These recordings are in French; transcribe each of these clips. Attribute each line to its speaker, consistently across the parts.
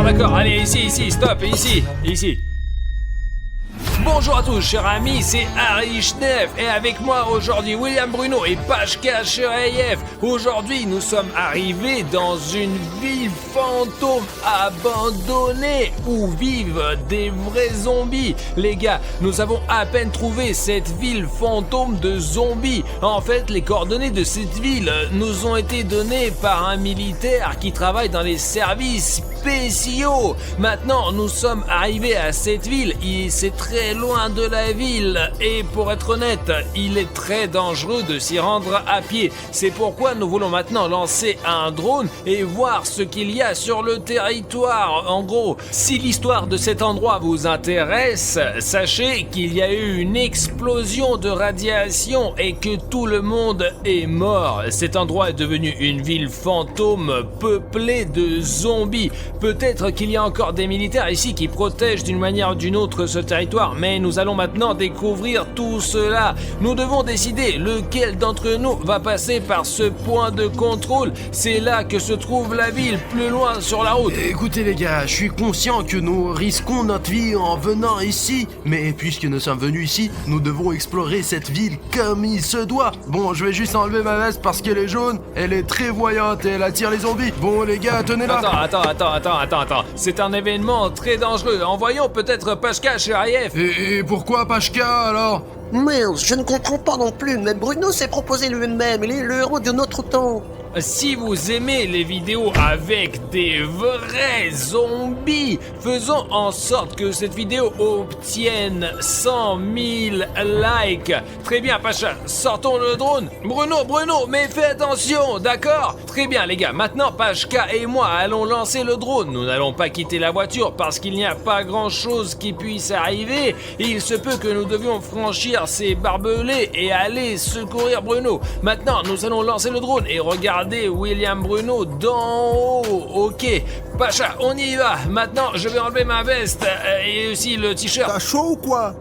Speaker 1: D'accord, allez, ici, stop, ici. Bonjour à tous, chers amis, c'est Harry Schneef et avec moi aujourd'hui William Bruno et Pashka Sherayev. Aujourd'hui, nous sommes arrivés dans une ville fantôme abandonnée où vivent des vrais zombies. Les gars, nous avons à peine trouvé cette ville fantôme de zombies. En fait, les coordonnées de cette ville nous ont été données par un militaire qui travaille dans les services spéciaux. Maintenant, nous sommes arrivés à cette ville et c'est très loin de la ville et pour être honnête, il est très dangereux de s'y rendre à pied. C'est pourquoi nous voulons maintenant lancer un drone et voir ce qu'il y a sur le territoire. En gros, si l'histoire de cet endroit vous intéresse, sachez qu'il y a eu une explosion de radiation et que tout le monde est mort. Cet endroit est devenu une ville fantôme peuplée de zombies. Peut-être qu'il y a encore des militaires ici qui protègent d'une manière ou d'une autre ce territoire, mais nous allons maintenant découvrir tout cela. Nous devons décider lequel d'entre nous va passer par ce point de contrôle. C'est là que se trouve la ville, plus loin sur la route.
Speaker 2: Écoutez les gars, je suis conscient que nous risquons notre vie en venant ici, mais puisque nous sommes venus ici, nous devons explorer cette ville comme il se doit. Bon, je vais juste enlever ma veste parce qu'elle est jaune, elle est très voyante et elle attire les zombies. Bon les gars, tenez-la.
Speaker 1: Attends. C'est un événement très dangereux. Envoyons peut-être Pashka Sherayev.
Speaker 2: Et pourquoi Pashka alors ?
Speaker 3: Merde, je ne comprends pas non plus, mais Bruno s'est proposé lui-même, il est le héros de notre temps.
Speaker 1: Si vous aimez les vidéos avec des vrais zombies, faisons en sorte que cette vidéo obtienne 100 000 likes. Très bien, Pacha, sortons le drone. Bruno, mais fais attention, d'accord ? Très bien, les gars, maintenant Pashka et moi allons lancer le drone. Nous n'allons pas quitter la voiture parce qu'il n'y a pas grand-chose qui puisse arriver. Il se peut que nous devions franchir ces barbelés et aller secourir Bruno. Maintenant, nous allons lancer le drone et regarder William Bruno d'en haut. Ok, Pacha, on y va. Maintenant, je vais enlever ma veste et aussi le t-shirt.
Speaker 4: T'as chaud ou quoi ?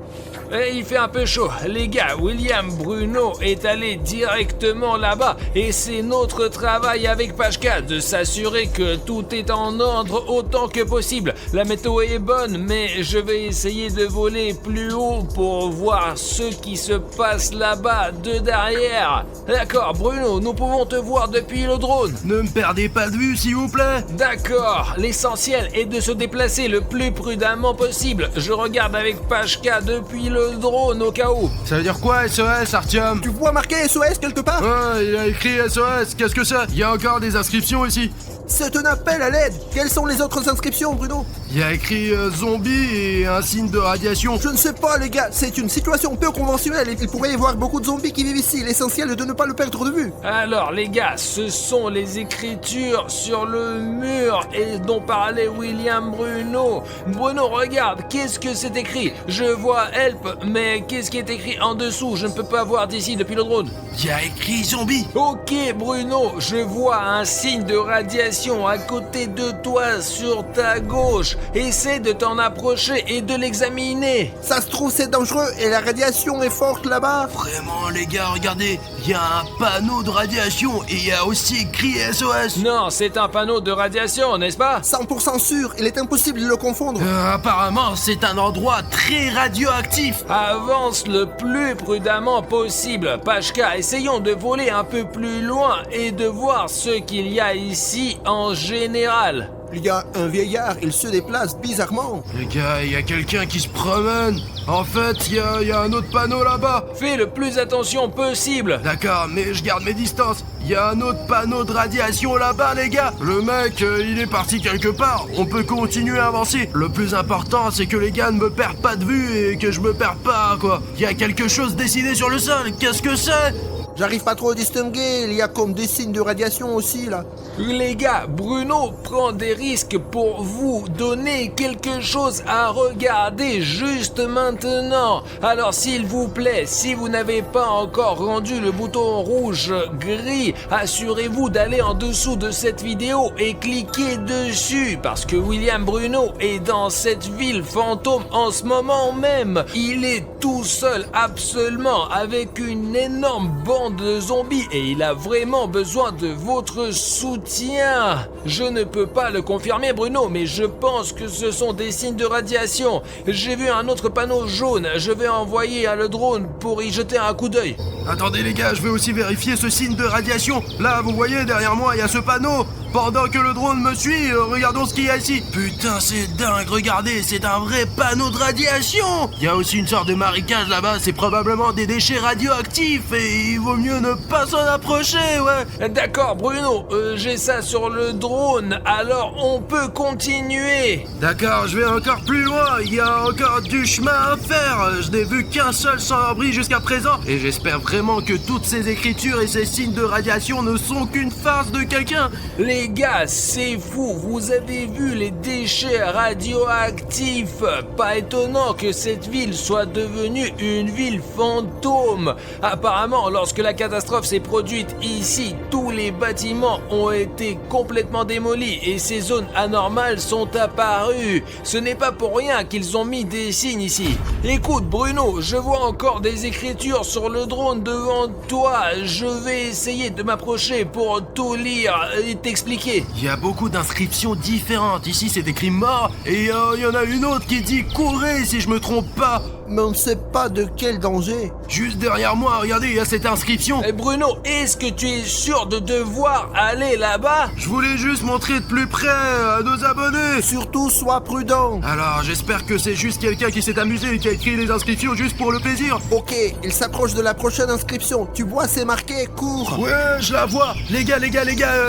Speaker 1: Il fait un peu chaud. Les gars, William Bruno est allé directement là-bas et c'est notre travail avec Pashka de s'assurer que tout est en ordre autant que possible. La météo est bonne, mais je vais essayer de voler plus haut pour voir ce qui se passe là-bas de derrière. D'accord, Bruno, nous pouvons te voir depuis le drone.
Speaker 2: Ne me perdez pas de vue, s'il vous plaît.
Speaker 1: D'accord, l'essentiel est de se déplacer le plus prudemment possible. Je regarde avec Pashka depuis le drone au cas où.
Speaker 2: Ça veut dire quoi SOS, Artyom ?
Speaker 4: Tu vois marqué SOS quelque part ?
Speaker 2: Ouais, il a écrit SOS, qu'est-ce que c'est ? Il y a encore des inscriptions ici.
Speaker 4: C'est un appel à l'aide. Quelles sont les autres inscriptions, Bruno ?
Speaker 2: Il y a écrit zombie et un signe de radiation.
Speaker 4: Je ne sais pas, les gars. C'est une situation peu conventionnelle. Il pourrait y avoir beaucoup de zombies qui vivent ici. L'essentiel est de ne pas le perdre de vue.
Speaker 1: Alors, les gars, ce sont les écritures sur le mur et dont parlait William Bruno. Bruno, regarde, qu'est-ce que c'est écrit ? Je vois help, mais qu'est-ce qui est écrit en dessous ? Je ne peux pas voir d'ici depuis le drone.
Speaker 2: Il y a écrit zombie.
Speaker 1: Ok, Bruno, je vois un signe de radiation à côté de toi sur ta gauche. Essaie de t'en approcher et de l'examiner.
Speaker 4: Ça se trouve, c'est dangereux et la radiation est forte là-bas.
Speaker 2: Vraiment, les gars, regardez, il y a un panneau de radiation et il y a aussi écrit SOS.
Speaker 1: Non, c'est un panneau de radiation, n'est-ce pas ?
Speaker 4: 100% sûr, il est impossible de le confondre.
Speaker 2: Apparemment, c'est un endroit très radioactif.
Speaker 1: Avance le plus prudemment possible. Pashka, essayons de voler un peu plus loin et de voir ce qu'il y a ici en général.
Speaker 4: Il y a un vieillard, il se déplace bizarrement.
Speaker 2: Les gars, il y a quelqu'un qui se promène. En fait, il y a un autre panneau là-bas.
Speaker 1: Fais le plus attention possible.
Speaker 2: D'accord, mais je garde mes distances. Il y a un autre panneau de radiation là-bas, les gars. Le mec, il est parti quelque part. On peut continuer à avancer. Le plus important, c'est que les gars ne me perdent pas de vue et que je me perde pas, quoi. Il y a quelque chose dessiné sur le sol. Qu'est-ce que c'est ?
Speaker 4: J'arrive pas trop à distinguer, il y a comme des signes de radiation aussi là.
Speaker 1: Les gars, Bruno prend des risques pour vous donner quelque chose à regarder juste maintenant. Alors s'il vous plaît, si vous n'avez pas encore rendu le bouton rouge gris, assurez-vous d'aller en dessous de cette vidéo et cliquez dessus parce que William Bruno est dans cette ville fantôme en ce moment même. Il est tout seul absolument avec une énorme bande de zombies et il a vraiment besoin de votre soutien. Je ne peux pas le confirmer Bruno, mais je pense que ce sont des signes de radiation. J'ai vu un autre panneau jaune, je vais envoyer le drone pour y jeter un coup d'œil.
Speaker 2: Attendez les gars, je vais aussi vérifier ce signe de radiation. Là, vous voyez, derrière moi, il y a ce panneau. Pendant que le drone me suit, regardons ce qu'il y a ici. Putain, c'est dingue, regardez, c'est un vrai panneau de radiation. Il y a aussi une sorte de marécage là-bas, c'est probablement des déchets radioactifs et il vaut mieux ne pas s'en approcher, ouais.
Speaker 1: D'accord Bruno, j'ai ça sur le drone, alors on peut continuer.
Speaker 2: D'accord, je vais encore plus loin, il y a encore du chemin à faire. Je n'ai vu qu'un seul sans-abri jusqu'à présent et j'espère vraiment que toutes ces écritures et ces signes de radiation ne sont qu'une farce de quelqu'un.
Speaker 1: Les gars, c'est fou, vous avez vu les déchets radioactifs. Pas étonnant que cette ville soit devenue une ville fantôme. Apparemment, lorsque la catastrophe s'est produite ici, tous les bâtiments ont été complètement démolis et ces zones anormales sont apparues. Ce n'est pas pour rien qu'ils ont mis des signes ici. Écoute Bruno, je vois encore des écritures sur le drone devant toi. Je vais essayer de m'approcher pour tout lire et t'expliquer.
Speaker 2: Il y a beaucoup d'inscriptions différentes. Ici, c'est écrit mort et il y en a une autre qui dit courez si je me trompe pas.
Speaker 4: Mais on ne sait pas de quel danger.
Speaker 2: Juste derrière moi, regardez, il y a cette inscription.
Speaker 1: Bruno, est-ce que tu es sûr de devoir aller là-bas?
Speaker 2: Je voulais juste montrer de plus près à nos abonnés.
Speaker 4: Surtout, sois prudent.
Speaker 2: Alors, j'espère que c'est juste quelqu'un qui s'est amusé et qui a écrit les inscriptions juste pour le plaisir.
Speaker 4: Ok, il s'approche de la prochaine inscription. Tu vois, c'est marqué cours.
Speaker 2: Ouais, je la vois. Les gars,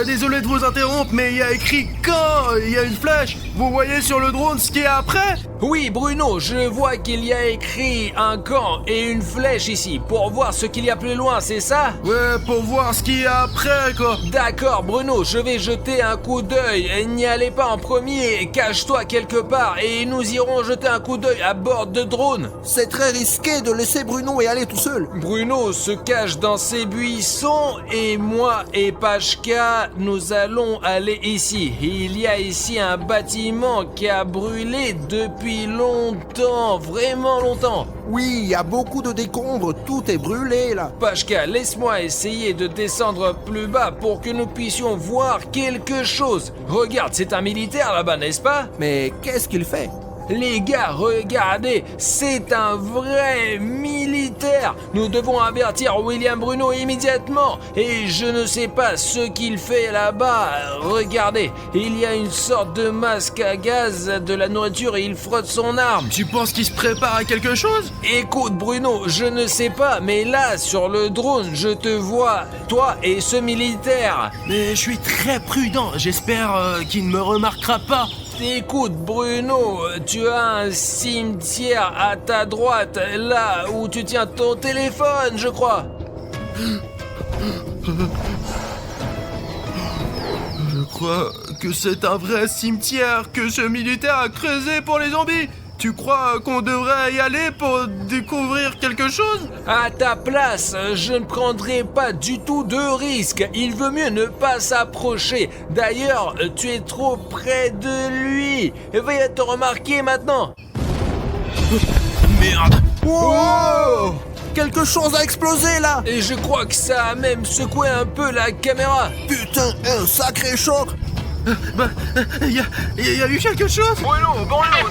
Speaker 2: désolé de vous interrompre, mais il y a écrit quand. Il y a une flèche. Vous voyez sur le drone ce qui est après?
Speaker 1: Oui, Bruno, je vois qu'il y a écrit un camp et une flèche ici pour voir ce qu'il y a plus loin, c'est ça?
Speaker 2: Ouais, pour voir ce qu'il y a après, quoi.
Speaker 1: D'accord, Bruno, je vais jeter un coup d'œil. N'y allez pas en premier, cache-toi quelque part et nous irons jeter un coup d'œil à bord de drone.
Speaker 4: C'est très risqué de laisser Bruno et aller tout seul.
Speaker 1: Bruno se cache dans ses buissons et moi et Pashka, nous allons aller ici. Il y a ici un bâtiment qui a brûlé depuis longtemps, vraiment longtemps.
Speaker 4: Oui, il y a beaucoup de décombres, tout est brûlé là.
Speaker 1: Pashka, laisse-moi essayer de descendre plus bas pour que nous puissions voir quelque chose. Regarde, c'est un militaire là-bas, n'est-ce pas?
Speaker 4: Mais qu'est-ce qu'il fait?
Speaker 1: Les gars, regardez, c'est un vrai militaire. Nous devons avertir William Bruno immédiatement. Et je ne sais pas ce qu'il fait là-bas. Regardez, il y a une sorte de masque à gaz, de la nourriture et il frotte son arme.
Speaker 2: Tu penses qu'il se prépare à quelque chose?
Speaker 1: Écoute Bruno, je ne sais pas, mais là, sur le drone, je te vois, toi et ce militaire.
Speaker 2: Mais je suis très prudent, j'espère qu'il ne me remarquera pas.
Speaker 1: Écoute Bruno, tu as un cimetière à ta droite, là où tu tiens ton téléphone, je crois.
Speaker 2: Je crois que c'est un vrai cimetière que ce militaire a creusé pour les zombies. Tu crois qu'on devrait y aller pour découvrir quelque chose?
Speaker 1: À ta place, je ne prendrai pas du tout de risque. Il vaut mieux ne pas s'approcher. D'ailleurs, tu es trop près de lui. Va te remarquer maintenant.
Speaker 2: Merde.
Speaker 4: Wow! Quelque chose a explosé là!
Speaker 1: Et je crois que ça a même secoué un peu la caméra.
Speaker 4: Putain, un sacré choc!
Speaker 2: Il y a eu quelque chose?
Speaker 1: Bruno,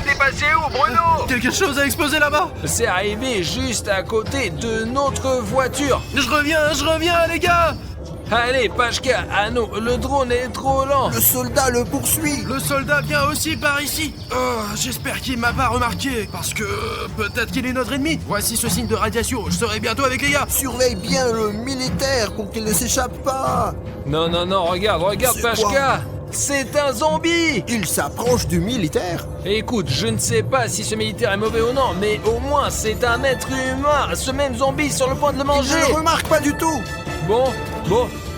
Speaker 1: t'es passé où, Bruno?
Speaker 2: Quelque chose a explosé là-bas.
Speaker 1: C'est arrivé juste à côté de notre voiture.
Speaker 2: Je reviens les gars.
Speaker 1: Allez, Pashka, à nous, le drone est trop lent.
Speaker 4: Le soldat le poursuit!
Speaker 2: Le soldat vient aussi par ici. J'espère qu'il m'a pas remarqué, parce que peut-être qu'il est notre ennemi. Voici ce signe de radiation, je serai bientôt avec les gars.
Speaker 4: Surveille bien le militaire pour qu'il ne s'échappe pas!
Speaker 1: Non, regarde
Speaker 4: C'est
Speaker 1: Pashka.
Speaker 4: quoi?
Speaker 1: C'est un zombie.
Speaker 4: Il s'approche du militaire!
Speaker 1: Écoute, je ne sais pas si ce militaire est mauvais ou non, mais au moins c'est un être humain. Ce même zombie sur le point de le
Speaker 4: Il
Speaker 1: manger.
Speaker 4: ne le remarque pas du tout!
Speaker 1: Bon,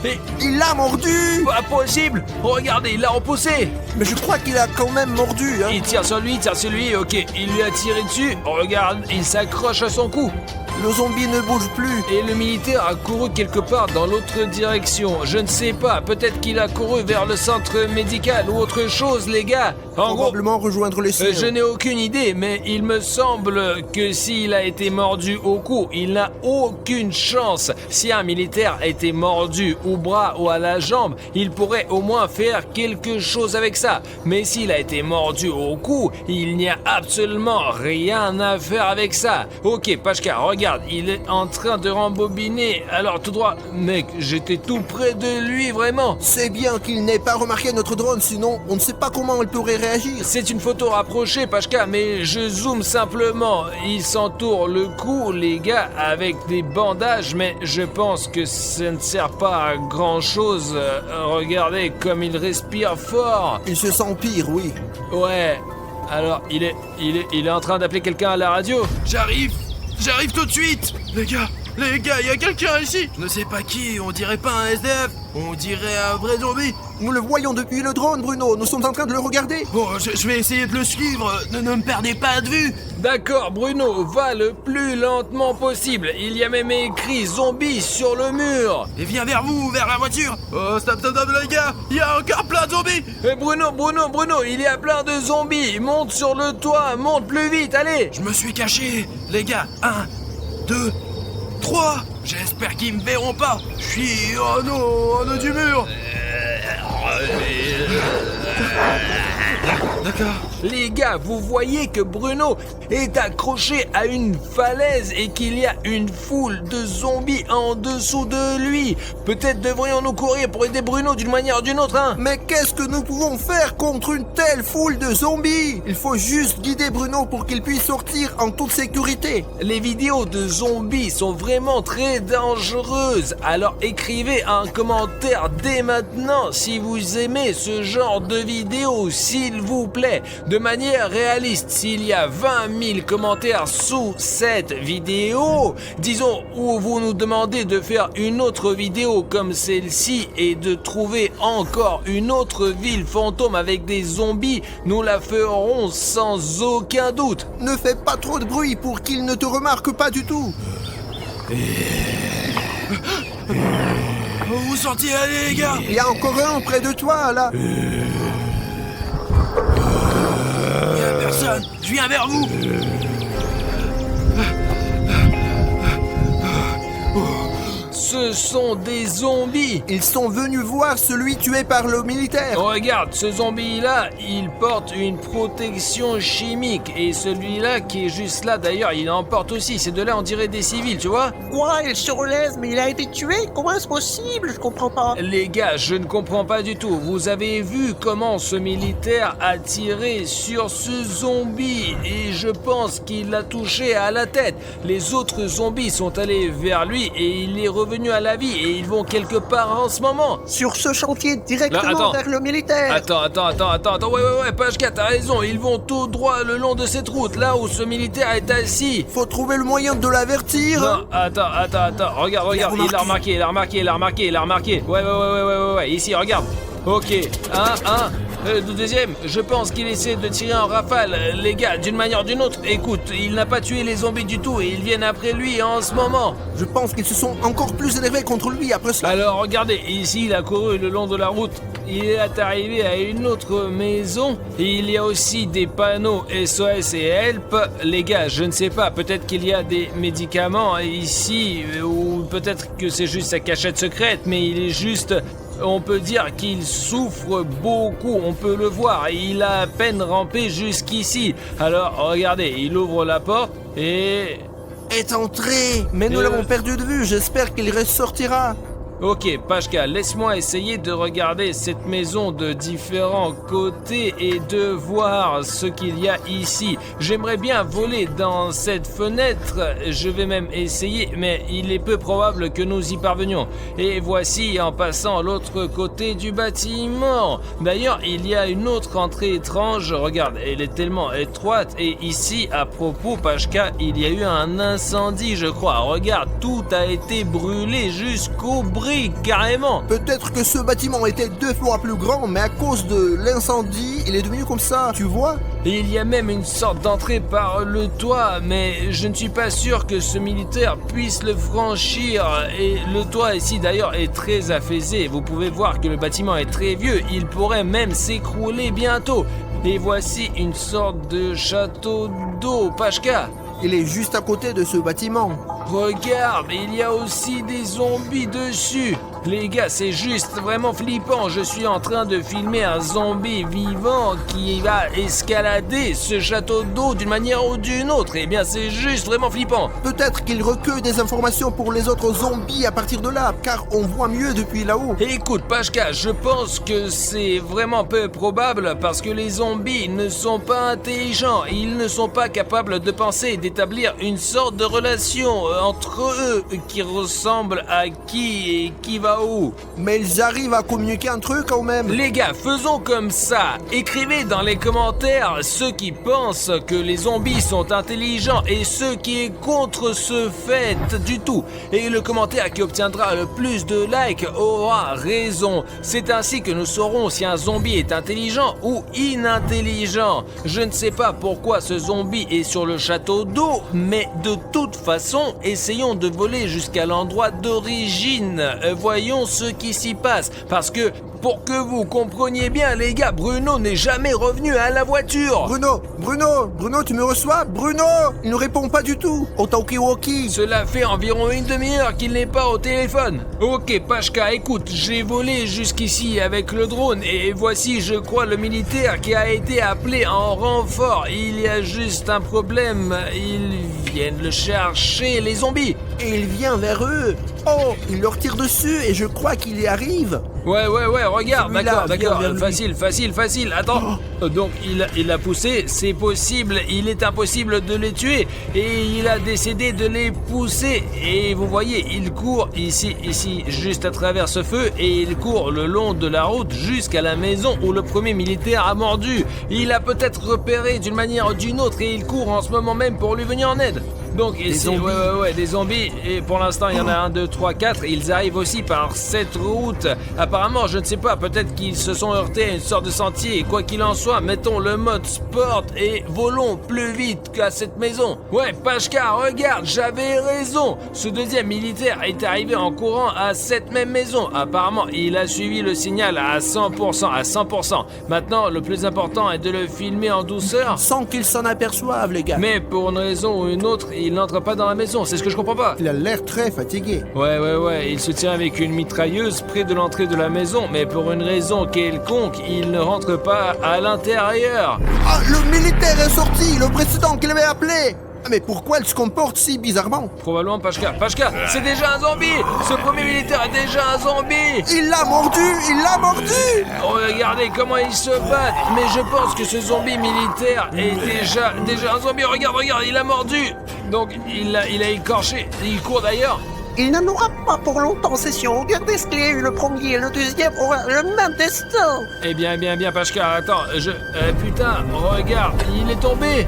Speaker 1: et
Speaker 4: Il l'a mordu!
Speaker 1: pas possible. Regardez, il l'a repoussé.
Speaker 4: Mais je crois qu'il a quand même mordu, hein.
Speaker 1: Il tire sur lui, ok, il lui a tiré dessus. Regarde, il s'accroche à son cou.
Speaker 4: Le zombie ne bouge plus.
Speaker 1: Et le militaire a couru quelque part dans l'autre direction. Je ne sais pas, peut-être qu'il a couru vers le centre médical ou autre chose, les gars. En gros,
Speaker 4: Probablement rejoindre les siens.
Speaker 1: je n'ai aucune idée, mais il me semble que s'il a été mordu au cou, il n'a aucune chance. Si un militaire a été mordu au bras ou à la jambe, il pourrait au moins faire quelque chose avec ça. Mais s'il a été mordu au cou, il n'y a absolument rien à faire avec ça. Ok, Pachka, regarde, il est en train de rembobiner. Alors tout droit, mec, j'étais tout près de lui, vraiment.
Speaker 4: C'est bien qu'il n'ait pas remarqué notre drone, sinon on ne sait pas comment il pourrait réagir.
Speaker 1: C'est une photo rapprochée, Pachka, mais je zoome simplement. Il s'entoure le cou, les gars, avec des bandages, mais je pense que ça ne sert pas à grand chose. Regardez comme il respire fort.
Speaker 4: Il se sent pire, oui.
Speaker 1: Ouais. Alors, il est en train d'appeler quelqu'un à la radio.
Speaker 2: J'arrive tout de suite. Les gars, il y a quelqu'un ici. Je ne sais pas qui, on dirait pas un SDF, on dirait un vrai zombie.
Speaker 4: Nous le voyons depuis le drone, Bruno. Nous sommes en train de le regarder.
Speaker 2: Bon, je vais essayer de le suivre, ne me perdez pas de vue.
Speaker 1: D'accord, Bruno, va le plus lentement possible. Il y a même écrit zombie sur le mur.
Speaker 2: Et viens vers vous, vers la voiture. Oh, stop, les gars, il y a encore plein de zombies.
Speaker 1: Bruno, il y a plein de zombies. Monte sur le toit, monte plus vite, allez.
Speaker 2: Je me suis caché, les gars. 1, 2, 3. J'espère qu'ils me verront pas. Je suis en haut du mur. D'accord.
Speaker 1: Les gars, vous voyez que Bruno est accroché à une falaise et qu'il y a une foule de zombies en dessous de lui. Peut-être devrions-nous courir pour aider Bruno d'une manière ou d'une autre, hein?
Speaker 4: Mais qu'est-ce que nous pouvons faire contre une telle foule de zombies? Il faut juste guider Bruno pour qu'il puisse sortir en toute sécurité.
Speaker 1: Les vidéos de zombies sont vraiment très dangereuses. Alors écrivez un commentaire dès maintenant si vous aimez ce genre de vidéos, s'il vous plaît. De manière réaliste, s'il y a 20 000 commentaires sous cette vidéo, disons où vous nous demandez de faire une autre vidéo comme celle-ci et de trouver encore une autre ville fantôme avec des zombies, nous la ferons sans aucun doute.
Speaker 4: Ne fais pas trop de bruit pour qu'il ne te remarque pas du tout.
Speaker 2: Vous vous sentiez aller, les gars?
Speaker 4: Il y a encore un près de toi, là.
Speaker 2: Il y a personne, je viens vers vous.
Speaker 1: Ce sont des zombies.
Speaker 4: Ils sont venus voir celui tué par le militaire.
Speaker 1: Regarde, ce zombie-là, il porte une protection chimique. Et celui-là qui est juste là, d'ailleurs, il en porte aussi. Ces deux-là, on dirait des civils, tu vois?
Speaker 3: Quoi, il se relève, mais il a été tué? Comment est-ce possible? Je comprends pas.
Speaker 1: Les gars, je ne comprends pas du tout. Vous avez vu comment ce militaire a tiré sur ce zombie et je pense qu'il l'a touché à la tête. Les autres zombies sont allés vers lui et il est revenu à la vie et ils vont quelque part en ce moment.
Speaker 3: Sur ce chantier, directement
Speaker 1: Là, attends.
Speaker 3: vers le militaire.
Speaker 1: Attends, ouais, Pachka, t'as raison, ils vont tout droit le long de cette route, là où ce militaire est assis.
Speaker 4: Faut trouver le moyen de l'avertir.
Speaker 1: Non, attends, regarde, il a remarqué. Ouais, ici, regarde. Ok, le deuxième, je pense qu'il essaie de tirer en rafale. Les gars, d'une manière ou d'une autre, écoute, il n'a pas tué les zombies du tout et ils viennent après lui en ce moment.
Speaker 4: Je pense qu'ils se sont encore plus énervés contre lui après cela.
Speaker 1: Alors regardez, ici il a couru le long de la route. Il est arrivé à une autre maison. Et il y a aussi des panneaux SOS et Help. Les gars, je ne sais pas, peut-être qu'il y a des médicaments ici, ou peut-être que c'est juste sa cachette secrète, mais il est juste... On peut dire qu'il souffre beaucoup, on peut le voir, il a à peine rampé jusqu'ici. Alors regardez, il ouvre la porte et...
Speaker 4: Est entré. Mais nous l'avons perdu de vue, j'espère qu'il ressortira.
Speaker 1: Ok, Pashka, laisse-moi essayer de regarder cette maison de différents côtés et de voir ce qu'il y a ici. J'aimerais bien voler dans cette fenêtre, je vais même essayer, mais il est peu probable que nous y parvenions. Et voici en passant l'autre côté du bâtiment. D'ailleurs, il y a une autre entrée étrange, regarde, elle est tellement étroite. Et ici, à propos, Pashka, il y a eu un incendie, je crois. Regarde, tout a été brûlé jusqu'aux briques, carrément.
Speaker 4: Peut-être que ce bâtiment était 2 fois plus grand, mais à cause de l'incendie, il est devenu comme ça, tu vois?
Speaker 1: Et il y a même une sorte d'entrée par le toit, mais je ne suis pas sûr que ce militaire puisse le franchir. Et le toit ici d'ailleurs est très affaissé. Vous pouvez voir que le bâtiment est très vieux, il pourrait même s'écrouler bientôt. Et voici une sorte de château d'eau, Pashka.
Speaker 4: Il est juste à côté de ce bâtiment.
Speaker 1: Regarde, il y a aussi des zombies dessus. Les gars, c'est juste vraiment flippant. Je suis en train de filmer un zombie vivant qui va escalader ce château d'eau d'une manière ou d'une autre. Eh bien, c'est juste vraiment flippant.
Speaker 4: Peut-être qu'il recueille des informations pour les autres zombies à partir de là, car on voit mieux depuis là-haut.
Speaker 1: Écoute, Pashka, je pense que c'est vraiment peu probable parce que les zombies ne sont pas intelligents. Ils ne sont pas capables de penser et d'établir une sorte de relation entre eux qui ressemble à qui et qui va où.
Speaker 4: Mais ils arrivent à communiquer entre eux quand même.
Speaker 1: Les gars, faisons comme ça. Écrivez dans les commentaires ceux qui pensent que les zombies sont intelligents et ceux qui est contre ce fait du tout. Et le commentaire qui obtiendra le plus de likes aura raison. C'est ainsi que nous saurons si un zombie est intelligent ou inintelligent. Je ne sais pas pourquoi ce zombie est sur le château d'eau, mais de toute façon, essayons de voler jusqu'à l'endroit d'origine. Voyons ce qui s'y passe, parce que pour que vous compreniez bien les gars, Bruno n'est jamais revenu à la voiture.
Speaker 4: Bruno, tu me reçois? Bruno, il ne répond pas du tout au talkie-walkie.
Speaker 1: Cela fait environ une demi-heure qu'il n'est pas au téléphone. Ok Pashka, écoute, j'ai volé jusqu'ici avec le drone et voici je crois le militaire qui a été appelé en renfort. Il y a juste un problème, ils viennent le chercher, les zombies.
Speaker 4: Et il vient vers eux. Oh, il leur tire dessus et je crois qu'il y arrive.
Speaker 1: Ouais, regarde,
Speaker 4: Celui-là,
Speaker 1: d'accord,
Speaker 4: viens vers lui.
Speaker 1: facile, attends. Donc, il a poussé, c'est possible, il est impossible de les tuer, et il a décidé de les pousser, et vous voyez, il court ici, juste à travers ce feu, et il court le long de la route jusqu'à la maison où le premier militaire a mordu. Il a peut-être repéré d'une manière ou d'une autre, et il court en ce moment même pour lui venir en aide. Donc ici, des zombies, et pour l'instant il y en a 1, 2, 3, 4, ils arrivent aussi par cette route. Apparemment, je ne sais pas, peut-être qu'ils se sont heurtés à une sorte de sentier, quoi qu'il en soit, mettons le mode sport et volons plus vite qu'à cette maison. Ouais, Pashka, regarde, j'avais raison, ce deuxième militaire est arrivé en courant à cette même maison. Apparemment, il a suivi le signal à 100%. Maintenant, le plus important est de le filmer en douceur.
Speaker 4: Sans qu'ils s'en aperçoivent, les gars.
Speaker 1: Mais pour une raison ou une autre, il n'entre pas dans la maison, c'est ce que je comprends pas.
Speaker 4: Il a l'air très fatigué.
Speaker 1: Ouais, il se tient avec une mitrailleuse près de l'entrée de la maison, mais pour une raison quelconque, il ne rentre pas à l'intérieur.
Speaker 4: Ah, le militaire est sorti, le précédent qu'il avait appelé. Mais pourquoi il se comporte si bizarrement?
Speaker 1: Probablement Pashka, c'est déjà un zombie. Ce premier militaire est déjà un zombie.
Speaker 4: Il l'a mordu.
Speaker 1: Regardez comment il se bat. Mais je pense que ce zombie militaire est déjà un zombie. Regarde, il a mordu. Donc il a écorché. Il court d'ailleurs.
Speaker 3: Il n'en aura pas pour longtemps, c'est sûr. Regardez ce qu'il y a eu, le premier et le deuxième aura le même destin.
Speaker 1: Eh bien, Pashka, attends, putain, regarde, il est tombé.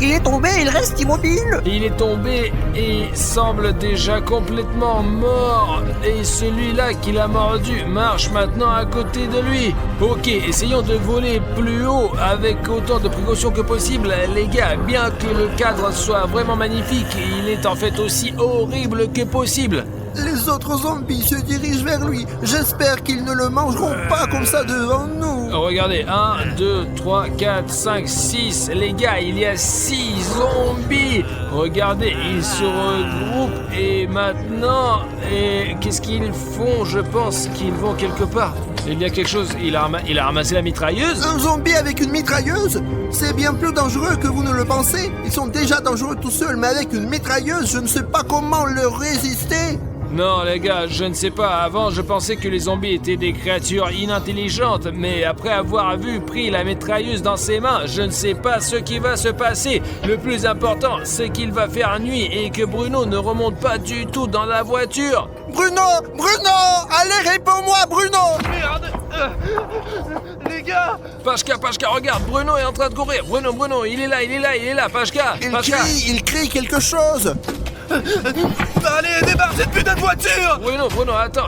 Speaker 3: Il reste immobile.
Speaker 1: Il est tombé et semble déjà complètement mort. Et celui-là qui l'a mordu marche maintenant à côté de lui. Ok, essayons de voler plus haut avec autant de précautions que possible. Les gars, bien que le cadre soit vraiment magnifique, il est en fait aussi horrible que possible.
Speaker 4: Les autres zombies se dirigent vers lui. J'espère qu'ils ne le mangeront pas comme ça devant nous.
Speaker 1: regardez, 1, 2, 3, 4, 5, 6. Les gars, il y a 6 zombies. Regardez, ils se regroupent et maintenant... Et qu'est-ce qu'ils font? Je pense qu'ils vont quelque part. Il y a quelque chose, il a ramassé la mitrailleuse.
Speaker 4: Un zombie avec une mitrailleuse? C'est bien plus dangereux que vous ne le pensez. Ils sont déjà dangereux tout seuls, mais avec une mitrailleuse, je ne sais pas comment leur résister.
Speaker 1: Non les gars, je ne sais pas, avant je pensais que les zombies étaient des créatures inintelligentes, mais après avoir pris la mitrailleuse dans ses mains, je ne sais pas ce qui va se passer. Le plus important, c'est qu'il va faire nuit et que Bruno ne remonte pas du tout dans la voiture.
Speaker 4: Bruno! Allez, réponds-moi, Bruno!
Speaker 2: Merde. Les gars.
Speaker 1: Pashka, regarde, Bruno est en train de courir. Bruno, il est là, Pashka.
Speaker 4: Il crie quelque chose.
Speaker 2: Allez, débarque cette putain de voiture.
Speaker 1: Bruno, attends,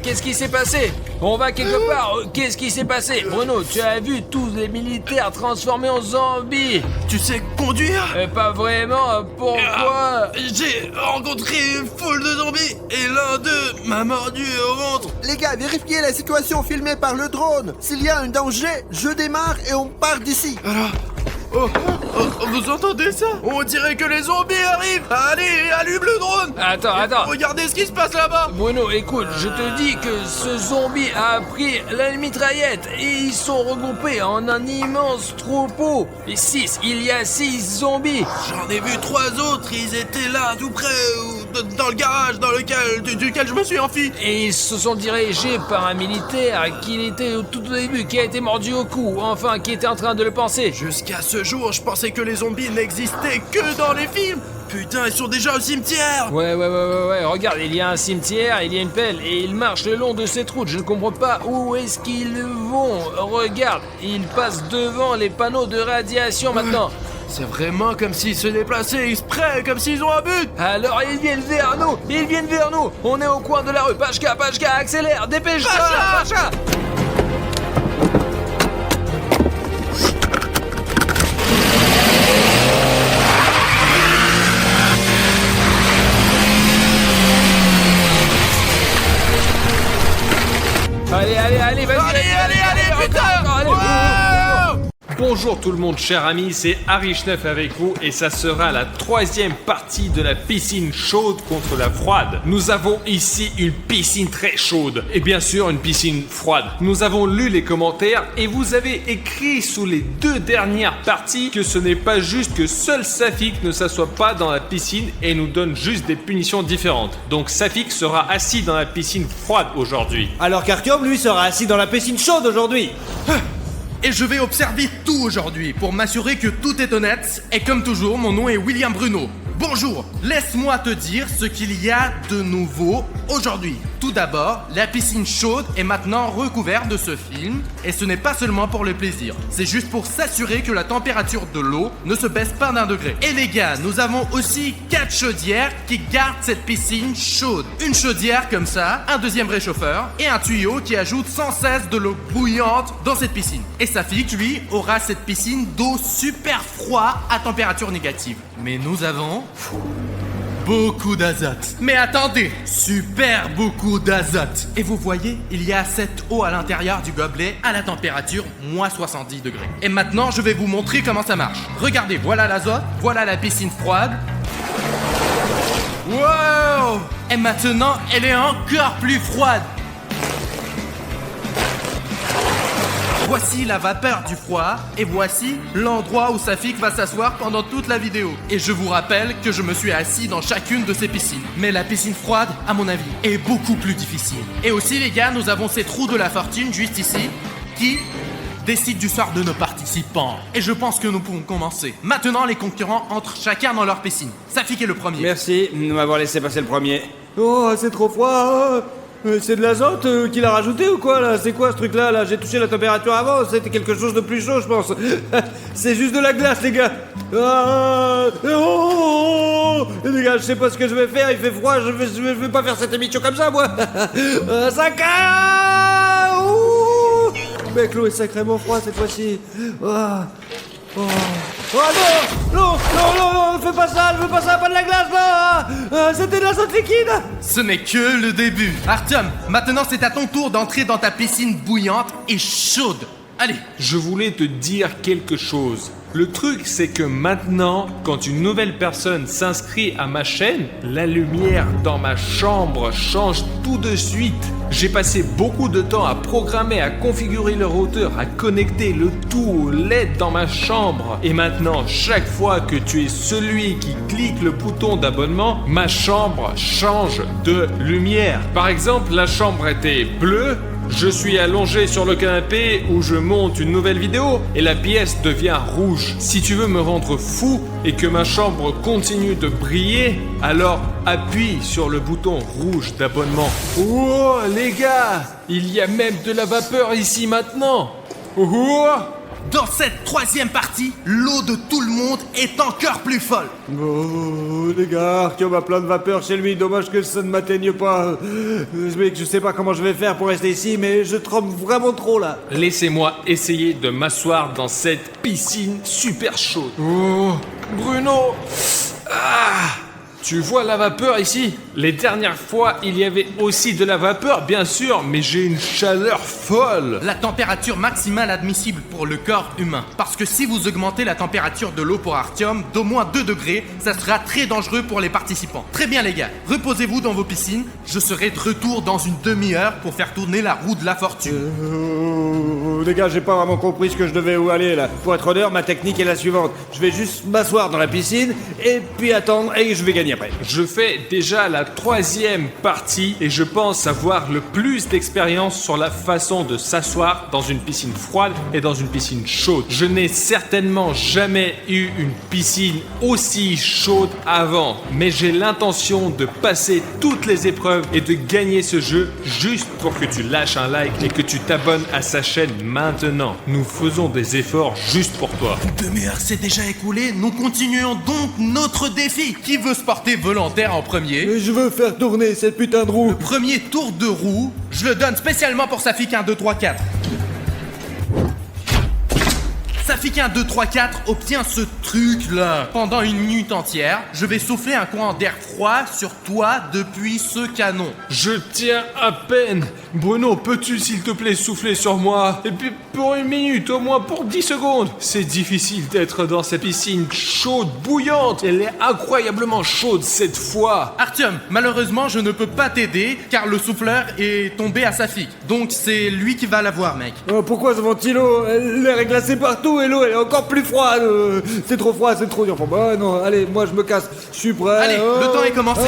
Speaker 1: qu'est-ce qui s'est passé? On va quelque part, qu'est-ce qui s'est passé? Bruno, tu as vu tous les militaires transformés en zombies?
Speaker 2: Tu sais conduire?
Speaker 1: Pas vraiment, pourquoi?
Speaker 2: J'ai rencontré une foule de zombies et l'un d'eux m'a mordu au ventre.
Speaker 4: Les gars, vérifiez la situation filmée par le drone. S'il y a un danger, je démarre et on part d'ici.
Speaker 2: Alors... Oh, vous entendez ça? On dirait que les zombies arrivent. Allez, allume le drone.
Speaker 1: Attends.
Speaker 2: Regardez ce qui se passe là-bas.
Speaker 1: Bruno, écoute, je te dis que ce zombie a pris la mitraillette et ils sont regroupés en un immense troupeau. Il y a 6 zombies.
Speaker 2: J'en ai vu 3 autres, ils étaient là tout près, dans le garage duquel je me suis enfui.
Speaker 1: Et ils se sont dirigés par un militaire qui était au tout début, qui a été mordu au cou, enfin qui était en train de le penser.
Speaker 2: Jusqu'à ce jour, je pensais que les zombies n'existaient que dans les films. Putain, ils sont déjà au cimetière.
Speaker 1: Ouais, regarde, il y a un cimetière, il y a une pelle et ils marchent le long de cette route. Je ne comprends pas où est-ce qu'ils vont. Regarde, ils passent devant les panneaux de radiation maintenant.
Speaker 2: C'est vraiment comme s'ils se déplaçaient exprès, comme s'ils ont un but.
Speaker 1: Alors ils viennent vers nous. On est au coin de la rue. Pashka, accélère, dépêche-toi, Pashka. Allez, vas-y.
Speaker 2: Allez, putain.
Speaker 1: Bonjour tout le monde, chers amis, c'est Arishneff avec vous et ça sera la 3e partie de la piscine chaude contre la froide. Nous avons ici une piscine très chaude et bien sûr une piscine froide. Nous avons lu les commentaires et vous avez écrit sous les 2 dernières parties que ce n'est pas juste que seul Safik ne s'assoit pas dans la piscine et nous donne juste des punitions différentes. Donc Safik sera assis dans la piscine froide aujourd'hui.
Speaker 5: Alors qu'Artyom, lui, sera assis dans la piscine chaude aujourd'hui.
Speaker 2: Et je vais observer tout aujourd'hui pour m'assurer que tout est honnête. Et comme toujours, mon nom est William Bruno. Bonjour, laisse-moi te dire ce qu'il y a de nouveau aujourd'hui. Tout d'abord, la piscine chaude est maintenant recouverte de ce film. Et ce n'est pas seulement pour le plaisir. C'est juste pour s'assurer que la température de l'eau ne se baisse pas d'1 degré. Et les gars, nous avons aussi 4 chaudières qui gardent cette piscine chaude. Une chaudière comme ça, un deuxième réchauffeur et un tuyau qui ajoute sans cesse de l'eau bouillante dans cette piscine. Et Safik, lui, aura cette piscine d'eau super froide à température négative. Mais nous avons... beaucoup d'azote. Mais attendez, super beaucoup d'azote. Et vous voyez, il y a cette eau à l'intérieur du gobelet à la température moins 70 degrés. Et maintenant, je vais vous montrer comment ça marche. Regardez, voilà l'azote, voilà la piscine froide. Wow! Et maintenant, elle est encore plus froide. Voici la vapeur du froid et voici l'endroit où Safik va s'asseoir pendant toute la vidéo. Et je vous rappelle que je me suis assis dans chacune de ces piscines. Mais la piscine froide, à mon avis, est beaucoup plus difficile. Et aussi les gars, nous avons ces trous de la fortune juste ici qui décident du sort de nos participants. Et je pense que nous pouvons commencer. Maintenant, les concurrents entrent chacun dans leur piscine. Safik est le premier.
Speaker 5: Merci de m'avoir laissé passer le premier. Oh, c'est trop froid. C'est de l'azote qu'il a rajouté ou quoi là? C'est quoi ce truc là? J'ai touché la température avant, c'était quelque chose de plus chaud je pense. C'est juste de la glace les gars. Les gars, je sais pas ce que je vais faire, il fait froid, je vais pas faire cette émission comme ça moi. Saka. Mec, l'eau est sacrément froide cette fois-ci. Oh non, non, non, non, non, ne fais pas ça, pas de la glace là. C'était de l'azote liquide.
Speaker 2: Ce n'est que le début. Artyom, maintenant c'est à ton tour d'entrer dans ta piscine bouillante et chaude. Allez.
Speaker 1: Je voulais te dire quelque chose. Le truc, c'est que maintenant, quand une nouvelle personne s'inscrit à ma chaîne, la lumière dans ma chambre change tout de suite. J'ai passé beaucoup de temps à programmer, à configurer le routeur, à connecter le tout au LED dans ma chambre. Et maintenant, chaque fois que tu es celui qui clique le bouton d'abonnement, ma chambre change de lumière. Par exemple, la chambre était bleue. Je suis allongé sur le canapé où je monte une nouvelle vidéo et la pièce devient rouge. Si tu veux me rendre fou et que ma chambre continue de briller, alors appuie sur le bouton rouge d'abonnement. Oh les gars, il y a même de la vapeur ici maintenant. Oh.
Speaker 2: Dans cette troisième partie, l'eau de tout le monde est encore plus folle.
Speaker 5: Oh, les gars, Artyom a plein de vapeur chez lui, dommage que ça ne m'atteigne pas. Mec, je sais pas comment je vais faire pour rester ici, mais je tremble vraiment trop là.
Speaker 1: Laissez-moi essayer de m'asseoir dans cette piscine super chaude. Oh, Bruno. Ah. Tu vois la vapeur ici? Les dernières fois, il y avait aussi de la vapeur, bien sûr, mais j'ai une chaleur folle.
Speaker 2: La température maximale admissible pour le corps humain. Parce que si vous augmentez la température de l'eau pour Artyom d'au moins 2 degrés, ça sera très dangereux pour les participants. Très bien les gars, reposez-vous dans vos piscines. Je serai de retour dans une demi-heure pour faire tourner la roue de la fortune.
Speaker 5: Les gars, j'ai pas vraiment compris ce que je devais où aller là. Pour être honnête, ma technique est la suivante. Je vais juste m'asseoir dans la piscine et puis attendre et je vais gagner après.
Speaker 1: Je fais déjà la 3e partie et je pense avoir le plus d'expérience sur la façon de s'asseoir dans une piscine froide et dans une piscine chaude. Je n'ai certainement jamais eu une piscine aussi chaude avant, mais j'ai l'intention de passer toutes les épreuves et de gagner ce jeu juste pour que tu lâches un like et que tu t'abonnes à sa chaîne maintenant. Nous faisons des efforts juste pour toi.
Speaker 2: Une demi-heure s'est déjà écoulée, nous continuons donc notre défi. Qui veut se porter volontaire en premier?
Speaker 5: Mais je veux faire tourner cette putain de roue.
Speaker 2: Le premier tour de roue, je le donne spécialement pour Safik 1, 2, 3, 4. Safik 1, 2, 3, 4 obtient ce truc-là. Pendant une minute entière, je vais souffler un courant d'air froid sur toi depuis ce canon.
Speaker 1: Je tiens à peine. Bruno, peux-tu s'il te plaît souffler sur moi? Et puis pour une minute, au moins pour 10 secondes. C'est difficile d'être dans cette piscine chaude, bouillante. Elle est incroyablement chaude cette fois.
Speaker 2: Artyom, malheureusement, je ne peux pas t'aider car le souffleur est tombé à Safik. Donc c'est lui qui va l'avoir, mec.
Speaker 5: Pourquoi ce ventilo? L'air est glacé partout et l'eau elle est encore plus froide. C'est trop froid, c'est trop dur pour moi. Non, allez, moi je me casse. Je suis prêt.
Speaker 2: Allez, le temps est commencé.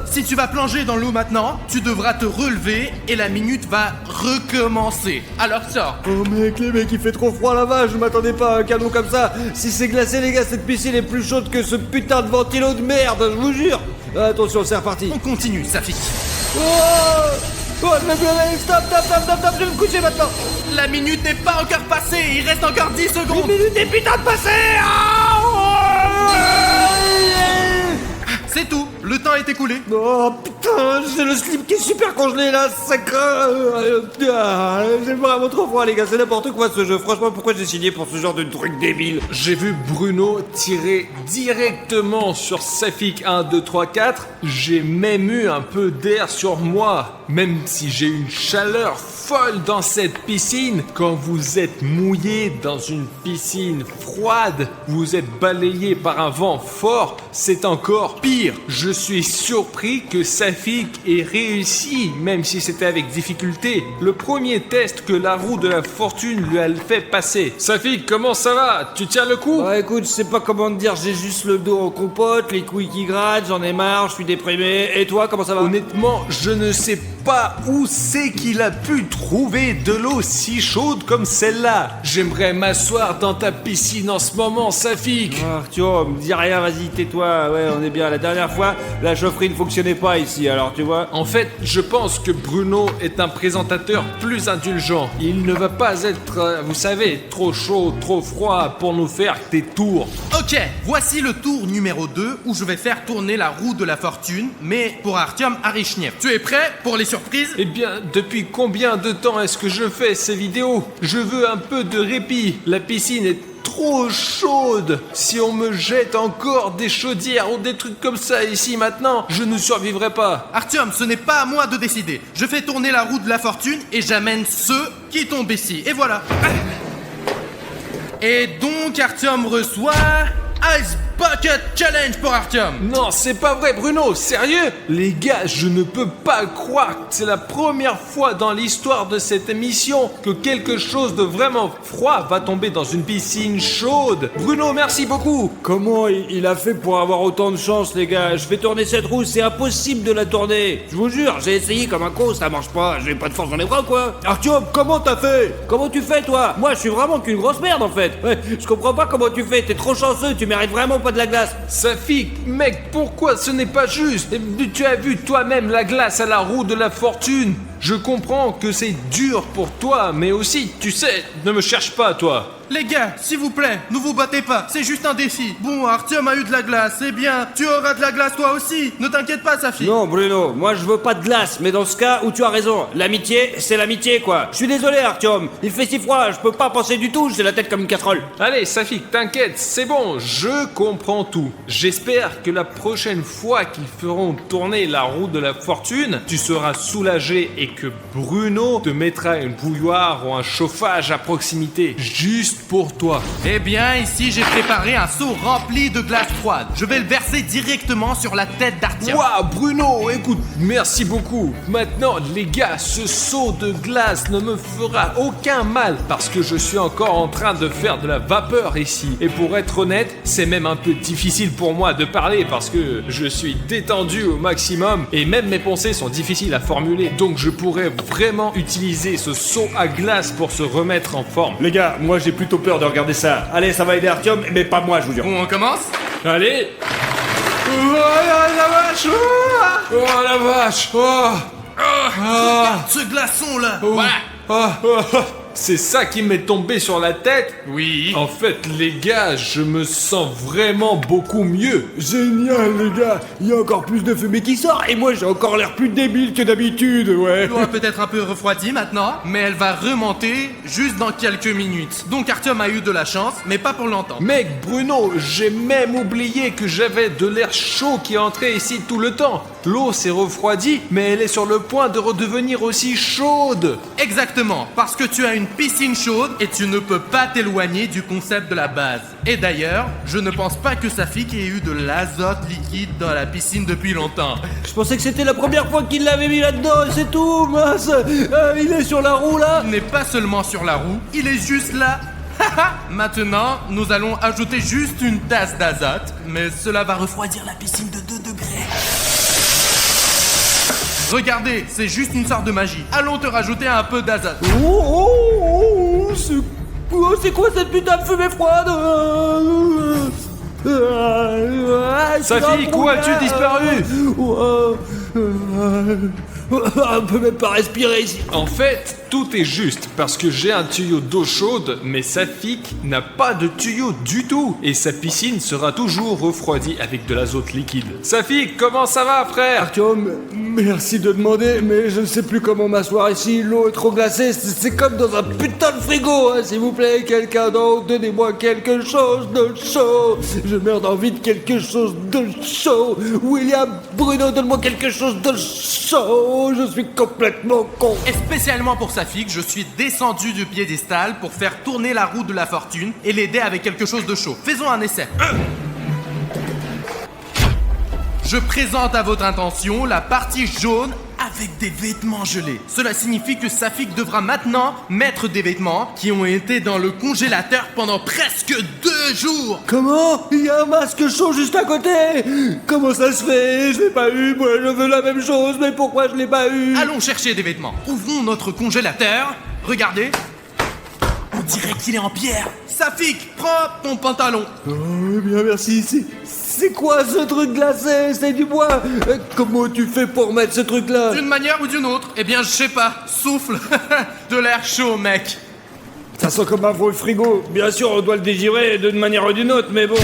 Speaker 2: Si tu vas plonger dans l'eau maintenant, tu devras te relever et la minute va recommencer. Alors sors.
Speaker 5: Oh mec, les mecs, il fait trop froid là-bas, je m'attendais pas à un canon comme ça. Si c'est glacé les gars, cette piscine est plus chaude que ce putain de ventilo de merde, je vous jure. Attention, c'est reparti.
Speaker 2: On continue, Safik.
Speaker 5: Oh, je me réveille, stop, je vais me coucher maintenant.
Speaker 2: La minute n'est pas encore passée, il reste encore 10 secondes.
Speaker 5: Une minute est putain de passée.
Speaker 2: C'est tout, le temps est écoulé.
Speaker 5: Oh putain, j'ai le slip qui est super congelé là, ça craint. J'ai vraiment trop froid les gars, c'est n'importe quoi ce jeu. Franchement, pourquoi j'ai signé pour ce genre de truc débile?
Speaker 1: J'ai vu Bruno tirer directement sur Safik 1, 2, 3, 4. J'ai même eu un peu d'air sur moi. Même si j'ai une chaleur folle dans cette piscine, quand vous êtes mouillé dans une piscine froide, vous êtes balayé par un vent fort, c'est encore pire. Je suis surpris que Safik ait réussi, même si c'était avec difficulté, le premier test que la roue de la fortune lui a fait passer. Safik, comment ça va? Tu tiens le coup?
Speaker 5: Bah écoute, je sais pas comment te dire, j'ai juste le dos en compote, les couilles qui grattent, j'en ai marre, je suis déprimé. Et toi, comment ça va?
Speaker 1: Honnêtement, je ne sais pas où c'est qu'il a pu trouver de l'eau si chaude comme celle-là. J'aimerais m'asseoir dans ta piscine en ce moment, Safik.
Speaker 5: Arthur, me dis rien, vas-y, tais-toi. Ouais, on est bien. La dernière fois, La chaufferie ne fonctionnait pas ici, alors tu vois.
Speaker 1: En fait, je pense que Bruno est un présentateur plus indulgent. Il ne va pas être, vous savez, trop chaud, trop froid pour nous faire des tours.
Speaker 2: Ok, voici le tour numéro 2 où je vais faire tourner la roue de la fortune, mais pour Artyom Arishnev. Tu es prêt pour les surprises?
Speaker 1: Eh bien, depuis combien de temps est-ce que je fais ces vidéos? Je veux un peu de répit. La piscine est trop chaude. Si on me jette encore des chaudières ou des trucs comme ça ici maintenant, je ne survivrai pas.
Speaker 2: Artyom, ce n'est pas à moi de décider. Je fais tourner la roue de la fortune et j'amène ceux qui tombent ici. Et voilà. Et donc Artyom reçoit Ice Bucket Challenge pour Artyom.
Speaker 1: Non, c'est pas vrai, Bruno, sérieux? Les gars, je ne peux pas croire que c'est la première fois dans l'histoire de cette émission que quelque chose de vraiment froid va tomber dans une piscine chaude. Bruno, merci beaucoup.
Speaker 5: Comment il a fait pour avoir autant de chance, les gars? Je fais tourner cette roue, c'est impossible de la tourner. Je vous jure, j'ai essayé comme un con, ça marche pas. J'ai pas de force dans les bras, quoi. Artyom, comment t'as fait? Comment tu fais, toi? Moi, je suis vraiment qu'une grosse merde, en fait. Ouais, je comprends pas comment tu fais. T'es trop chanceux, tu mérites vraiment pas de la glace.
Speaker 1: Safik, mec, pourquoi ce n'est pas juste? Tu as vu toi-même la glace à la roue de la fortune. Je comprends que c'est dur pour toi, mais aussi, tu sais, ne me cherche pas, toi.
Speaker 2: Les gars, s'il vous plaît, ne vous battez pas, c'est juste un défi. Bon, Artyom a eu de la glace, eh bien, tu auras de la glace toi aussi. Ne t'inquiète pas, Safik.
Speaker 5: Non, Bruno, moi je veux pas de glace, mais dans ce cas où tu as raison, l'amitié, c'est l'amitié, quoi. Je suis désolé, Artyom, il fait si froid, je peux pas penser du tout, j'ai la tête comme une casserole.
Speaker 1: Allez, Safik, t'inquiète, c'est bon, je comprends tout. J'espère que la prochaine fois qu'ils feront tourner la roue de la fortune, tu seras soulagé et que Bruno te mettra une bouilloire ou un chauffage à proximité, juste pour toi.
Speaker 2: Eh bien, ici, j'ai préparé un seau rempli de glace froide. Je vais le verser directement sur la tête d'Artyom.
Speaker 1: Waouh, Bruno, écoute, merci beaucoup. Maintenant, les gars, ce seau de glace ne me fera aucun mal parce que je suis encore en train de faire de la vapeur ici. Et pour être honnête, c'est même un peu difficile pour moi de parler parce que je suis détendu au maximum et même mes pensées sont difficiles à formuler. Donc je pourrais vraiment utiliser ce seau à glace pour se remettre en forme.
Speaker 5: Les gars, moi j'ai plutôt peur de regarder ça. Allez, ça va aider Artyom, mais pas moi, je vous jure.
Speaker 2: Bon, on commence?
Speaker 1: Allez. Oh la vache. Oh la vache. Oh.
Speaker 2: Regarde ce glaçon-là.
Speaker 1: Ouais. C'est ça qui m'est tombé sur la tête?
Speaker 2: Oui.
Speaker 1: En fait, les gars, je me sens vraiment beaucoup mieux.
Speaker 5: Génial, les gars. Il y a encore plus de fumée qui sort et moi j'ai encore l'air plus débile que d'habitude, ouais.
Speaker 2: L'eau a peut-être un peu refroidi maintenant, mais elle va remonter juste dans quelques minutes. Donc Artyom a eu de la chance, mais pas pour longtemps.
Speaker 1: Mec, Bruno, j'ai même oublié que j'avais de l'air chaud qui entrait ici tout le temps. L'eau s'est refroidie, mais elle est sur le point de redevenir aussi chaude.
Speaker 2: Exactement, parce que tu as une piscine chaude et tu ne peux pas t'éloigner du concept de la base. Et d'ailleurs, je ne pense pas que Safik ait eu de l'azote liquide dans la piscine depuis longtemps.
Speaker 5: Je pensais que c'était la première fois qu'il l'avait mis là-dedans, c'est tout, mince. Il est sur la roue là.
Speaker 2: Il n'est pas seulement sur la roue, il est juste là. Maintenant, nous allons ajouter juste une tasse d'azote, mais cela va refroidir la piscine de 2 degrés. Regardez, c'est juste une sorte de magie. Allons te rajouter un peu d'azote.
Speaker 5: C'est quoi cette putain de fumée froide?
Speaker 1: Safik, où as-tu disparu?
Speaker 5: On peut même pas respirer ici.
Speaker 1: En fait, tout est juste parce que j'ai un tuyau d'eau chaude, mais Safik n'a pas de tuyau du tout et sa piscine sera toujours refroidie avec de l'azote liquide. Safik, comment ça va, frère?
Speaker 5: Artyom, merci de demander, mais je ne sais plus comment m'asseoir ici. L'eau est trop glacée, c'est comme dans un putain de frigo, hein. S'il vous plaît, quelqu'un d'autre, donnez-moi quelque chose de chaud. Je meurs d'envie de quelque chose de chaud. William, Bruno, donne-moi quelque chose de chaud. Je suis complètement con.
Speaker 2: Et spécialement pour Safik, je suis descendu du piédestal pour faire tourner la roue de la fortune et l'aider avec quelque chose de chaud. Faisons un essai. Je présente à votre attention la partie jaune avec des vêtements gelés. Cela signifie que Safik devra maintenant mettre des vêtements qui ont été dans le congélateur pendant presque 2 jours.
Speaker 5: Comment? Il y a un masque chaud juste à côté. Comment ça se fait? Je l'ai pas eu, moi je veux la même chose, mais pourquoi je l'ai pas eu?
Speaker 2: Allons chercher des vêtements. Ouvrons notre congélateur. Regardez. On dirait qu'il est en pierre. Safik, prends ton pantalon.
Speaker 5: Oh, bien merci. C'est quoi ce truc glacé? C'est du bois. Comment tu fais pour mettre ce truc-là?
Speaker 2: D'une manière ou d'une autre, eh bien je sais pas. Souffle. De l'air chaud, mec.
Speaker 5: Ça sent comme un vieux frigo. Bien sûr, on doit le dégirer d'une manière ou d'une autre, mais bon.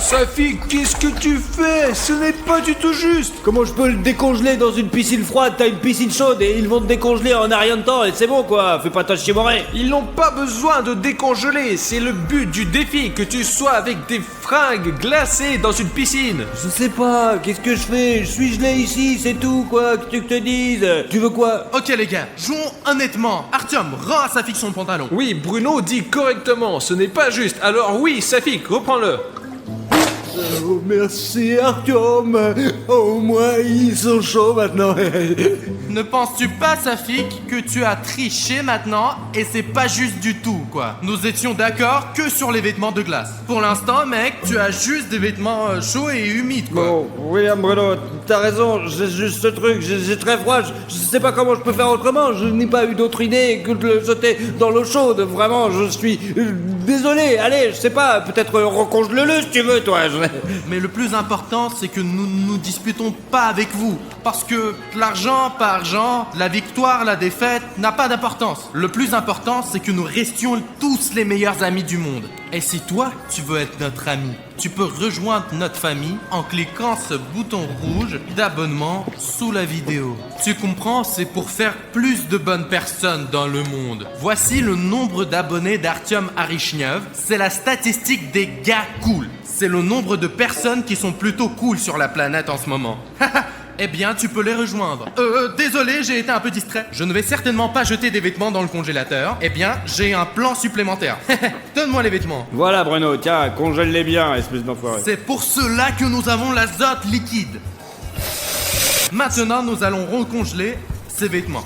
Speaker 1: Safik, qu'est-ce que tu fais? Ce n'est pas du tout juste.
Speaker 5: Comment je peux le décongeler dans une piscine froide? T'as une piscine chaude et ils vont te décongeler en un rien de temps et c'est bon quoi. Fais pas ta chiemorée.
Speaker 1: Ils n'ont pas besoin de décongeler, c'est le but du défi, que tu sois avec des fringues glacées dans une piscine.
Speaker 5: Je sais pas, qu'est-ce que je fais? Je suis gelé ici, c'est tout quoi, que tu te dises. Tu veux quoi?
Speaker 2: Ok les gars, jouons honnêtement. Artyom, rends à Safik son pantalon.
Speaker 1: Oui, Bruno dit correctement, ce n'est pas juste. Alors oui, Safik, reprends-le.
Speaker 5: Oh, merci Artyom. Au moins ils sont chauds maintenant.
Speaker 2: Ne penses-tu pas, Safik, que tu as triché maintenant et c'est pas juste du tout, quoi. Nous étions d'accord que sur les vêtements de glace. Pour l'instant, mec, tu as juste des vêtements chauds et humides, quoi.
Speaker 5: Bon, William Bruno, t'as raison, j'ai juste ce truc, j'ai très froid, je sais pas comment je peux faire autrement, je n'ai pas eu d'autre idée que de le jeter dans l'eau chaude, vraiment, je suis désolé, allez, je sais pas, peut-être recongele-le si tu veux, toi.
Speaker 2: Mais le plus important, c'est que nous ne nous disputons pas avec vous. Parce que l'argent par argent, la victoire, la défaite, n'a pas d'importance. Le plus important, c'est que nous restions tous les meilleurs amis du monde. Et si toi, tu veux être notre ami, tu peux rejoindre notre famille en cliquant ce bouton rouge d'abonnement sous la vidéo. Tu comprends, c'est pour faire plus de bonnes personnes dans le monde. Voici le nombre d'abonnés d'Artyom Arishnev. C'est la statistique des gars cool. C'est le nombre de personnes qui sont plutôt cool sur la planète en ce moment. Eh bien, tu peux les rejoindre. Désolé, j'ai été un peu distrait. Je ne vais certainement pas jeter des vêtements dans le congélateur. Eh bien, j'ai un plan supplémentaire. Donne-moi les vêtements.
Speaker 5: Voilà Bruno, tiens, congèle-les bien, espèce d'enfoiré.
Speaker 2: C'est pour cela que nous avons l'azote liquide. Maintenant, nous allons recongeler ces vêtements.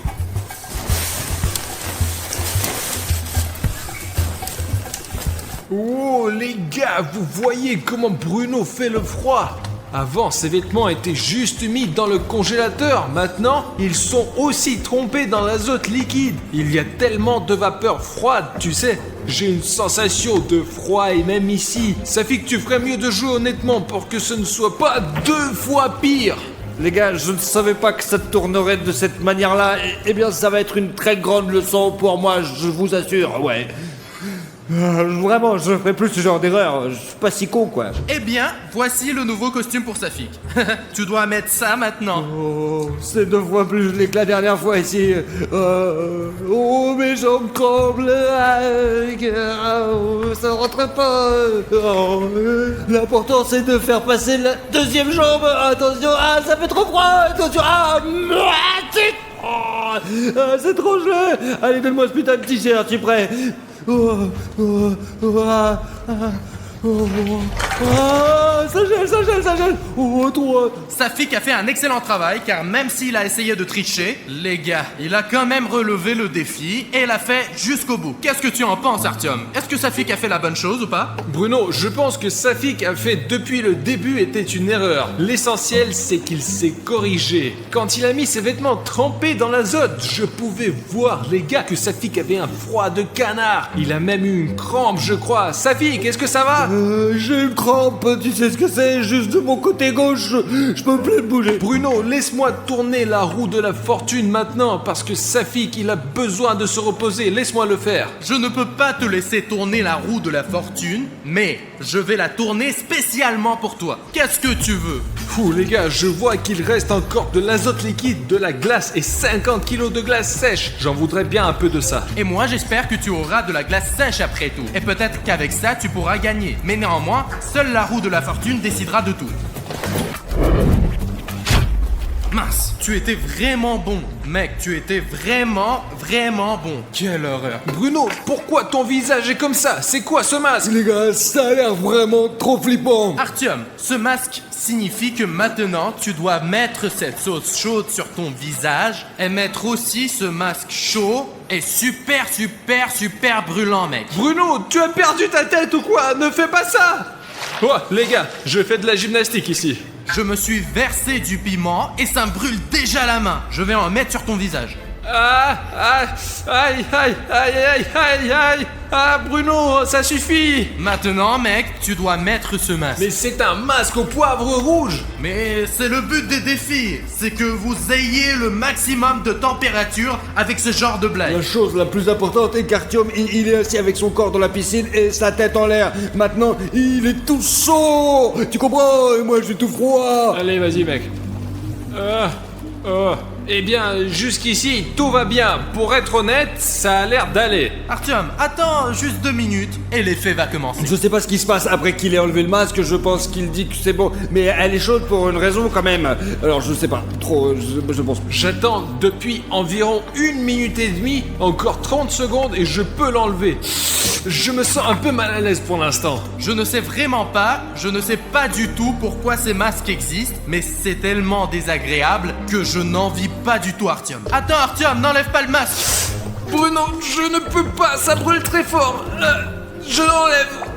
Speaker 1: Oh les gars, vous voyez comment Bruno fait le froid? Avant, ses vêtements étaient juste mis dans le congélateur. Maintenant, ils sont aussi trempés dans l'azote liquide. Il y a tellement de vapeur froide, tu sais. J'ai une sensation de froid et même ici. Ça fait que tu ferais mieux de jouer honnêtement pour que ce ne soit pas 2 fois pire.
Speaker 5: Les gars, je ne savais pas que ça tournerait de cette manière-là. Eh bien, ça va être une très grande leçon pour moi, je vous assure, ouais. Vraiment, je ne ferai plus ce genre d'erreur. Je suis pas si con, quoi.
Speaker 2: Eh bien, voici le nouveau costume pour Safik. Tu dois mettre ça maintenant.
Speaker 5: Oh, c'est 2 fois plus gelé que la dernière fois ici. Oh, mes jambes tremblent. Ça rentre pas. Oh, l'important, c'est de faire passer la 2e jambe. Attention, ça fait trop froid. Attention, c'est trop gelé. Allez, donne-moi ce putain de t-shirt, tu es prêt? Ça gèle. Oh, toi.
Speaker 2: Safik a fait un excellent travail car même s'il a essayé de tricher, les gars, il a quand même relevé le défi et l'a fait jusqu'au bout. Qu'est-ce que tu en penses, Artyom? Est-ce que Safik a fait la bonne chose ou pas?
Speaker 1: Bruno, je pense que Safik a fait depuis le début était une erreur. L'essentiel, c'est qu'il s'est corrigé. Quand il a mis ses vêtements trempés dans l'azote, je pouvais voir, les gars, que Safik avait un froid de canard. Il a même eu une crampe, je crois. Safik, est-ce que ça va?
Speaker 5: J'ai une crampe, tu sais ce que c'est, juste de mon côté gauche, je peux plus bouger.
Speaker 1: Bruno, laisse-moi tourner la roue de la fortune maintenant, parce que Safik, il a besoin de se reposer, laisse-moi le faire.
Speaker 2: Je ne peux pas te laisser tourner la roue de la fortune, mais je vais la tourner spécialement pour toi. Qu'est-ce que tu veux?
Speaker 1: Fou, les gars, je vois qu'il reste encore de l'azote liquide, de la glace et 50 kilos de glace sèche. J'en voudrais bien un peu de ça.
Speaker 2: Et moi, j'espère que tu auras de la glace sèche après tout. Et peut-être qu'avec ça, tu pourras gagner. Mais néanmoins, seule la roue de la fortune décidera de tout. Mince, tu étais vraiment bon. Mec, tu étais vraiment bon. Quelle horreur.
Speaker 1: Bruno, pourquoi ton visage est comme ça? C'est quoi ce masque?
Speaker 5: Les gars, ça a l'air vraiment trop flippant.
Speaker 2: Artyom, ce masque signifie que maintenant, tu dois mettre cette sauce chaude sur ton visage et mettre aussi ce masque chaud et super brûlant, mec.
Speaker 1: Bruno, tu as perdu ta tête ou quoi? Ne fais pas ça! Oh, les gars, je fais de la gymnastique ici.
Speaker 2: Je me suis versé du piment et ça me brûle déjà la main. Je vais en mettre sur ton visage.
Speaker 1: Ah, ah, aïe, aïe, aïe, aïe, aïe, aïe. Ah, Bruno, ça suffit.
Speaker 2: Maintenant, mec, tu dois mettre ce masque.
Speaker 1: Mais c'est un masque au poivre rouge.
Speaker 2: Mais c'est le but des défis, c'est que vous ayez le maximum de température avec ce genre de blague.
Speaker 5: La chose la plus importante est qu'Artyom, il est assis avec son corps dans la piscine et sa tête en l'air. Maintenant, il est tout chaud. Tu comprends? Et moi, j'ai tout froid.
Speaker 1: Allez, vas-y, mec. Eh bien, jusqu'ici, tout va bien. Pour être honnête, ça a l'air d'aller.
Speaker 2: Artyom, attends juste 2 minutes et l'effet va commencer.
Speaker 5: Je sais pas ce qui se passe après qu'il ait enlevé le masque, je pense qu'il dit que c'est bon, mais elle est chaude pour une raison quand même. Alors je sais pas, trop, je pense.
Speaker 1: J'attends depuis environ 1 minute et demie, encore 30 secondes et je peux l'enlever. Je me sens un peu mal à l'aise pour l'instant.
Speaker 2: Je ne sais vraiment pas, je ne sais pas du tout pourquoi ces masques existent, mais c'est tellement désagréable que je n'en vis pas du tout, Artyom. Attends, Artyom, n'enlève pas le masque.
Speaker 1: Bruno, je ne peux pas, ça brûle très fort. Je l'enlève.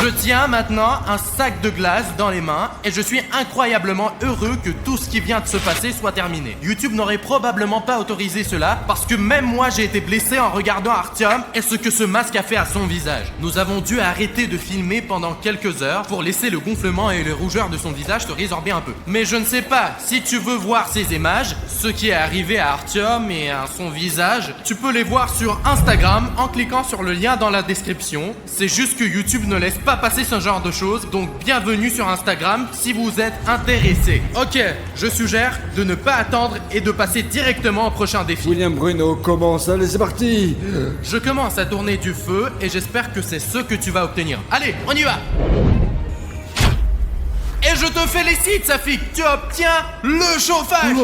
Speaker 2: Je tiens maintenant un sac de glace dans les mains et je suis incroyablement heureux que tout ce qui vient de se passer soit terminé. YouTube n'aurait probablement pas autorisé cela parce que même moi j'ai été blessé en regardant Artyom et ce que ce masque a fait à son visage. Nous avons dû arrêter de filmer pendant quelques heures pour laisser le gonflement et les rougeurs de son visage se résorber un peu. Mais je ne sais pas, si tu veux voir ces images, ce qui est arrivé à Artyom et à son visage, tu peux les voir sur Instagram en cliquant sur le lien dans la description. C'est juste que YouTube ne laisse pas passer ce genre de choses, donc bienvenue sur Instagram si vous êtes intéressé. Ok, je suggère de ne pas attendre et de passer directement au prochain défi.
Speaker 5: William Bruno commence, allez c'est parti.
Speaker 2: Je commence à tourner du feu et j'espère que c'est ce que tu vas obtenir. Allez, on y va. Et je te félicite, Safik, tu obtiens le chauffage.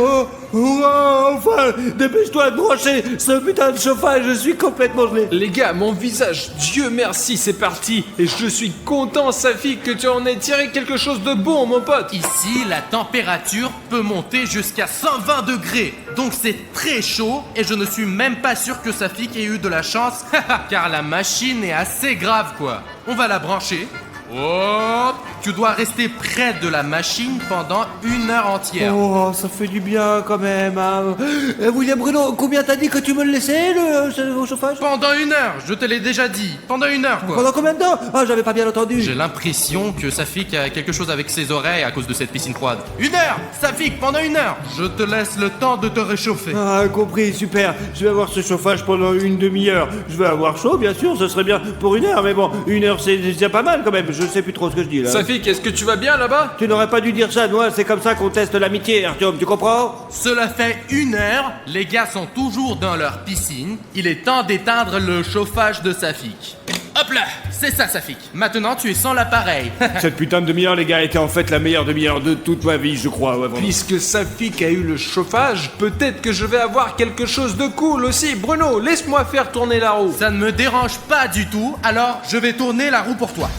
Speaker 5: Enfin, dépêche-toi de brancher ce putain de chauffage, je suis complètement gelé.
Speaker 1: Les gars, mon visage, Dieu merci, c'est parti. Et je suis content, Safi, que tu en aies tiré quelque chose de bon, mon pote.
Speaker 2: Ici, la température peut monter jusqu'à 120 degrés. Donc c'est très chaud et je ne suis même pas sûr que Safik ait eu de la chance, car la machine est assez grave, quoi. On va la brancher. Oh, tu dois rester près de la machine pendant 1 heure entière.
Speaker 5: Oh, ça fait du bien quand même. Hein. William Bruno, combien t'as dit que tu me le laissais, le chauffage?
Speaker 2: Pendant 1 heure, je te l'ai déjà dit. Pendant 1 heure, quoi.
Speaker 5: Pendant combien de temps? Ah, j'avais pas bien entendu.
Speaker 2: J'ai l'impression que Safik a quelque chose avec ses oreilles à cause de cette piscine froide. 1 heure, Safik, pendant 1 heure. Je te laisse le temps de te réchauffer.
Speaker 5: Ah, compris, super. Je vais avoir ce chauffage pendant 1 demi-heure. Je vais avoir chaud, bien sûr, ce serait bien pour 1 heure, mais bon, 1 heure c'est déjà pas mal quand même. Je sais plus trop ce que je dis là.
Speaker 1: Safi, est-ce que tu vas bien là-bas?
Speaker 5: Tu n'aurais pas dû dire ça, moi, c'est comme ça qu'on teste l'amitié, Artyom, tu comprends?
Speaker 2: Cela fait 1 heure, les gars sont toujours dans leur piscine. Il est temps d'éteindre le chauffage de Safik. Hop là, c'est ça Safik. Maintenant tu es sans l'appareil.
Speaker 5: Cette putain de demi-heure, les gars, était en fait la meilleure demi-heure de toute ma vie, je crois. Ouais, vraiment.
Speaker 1: Puisque Safik a eu le chauffage, peut-être que je vais avoir quelque chose de cool aussi. Bruno, laisse-moi faire tourner la roue.
Speaker 2: Ça ne me dérange pas du tout, alors je vais tourner la roue pour toi.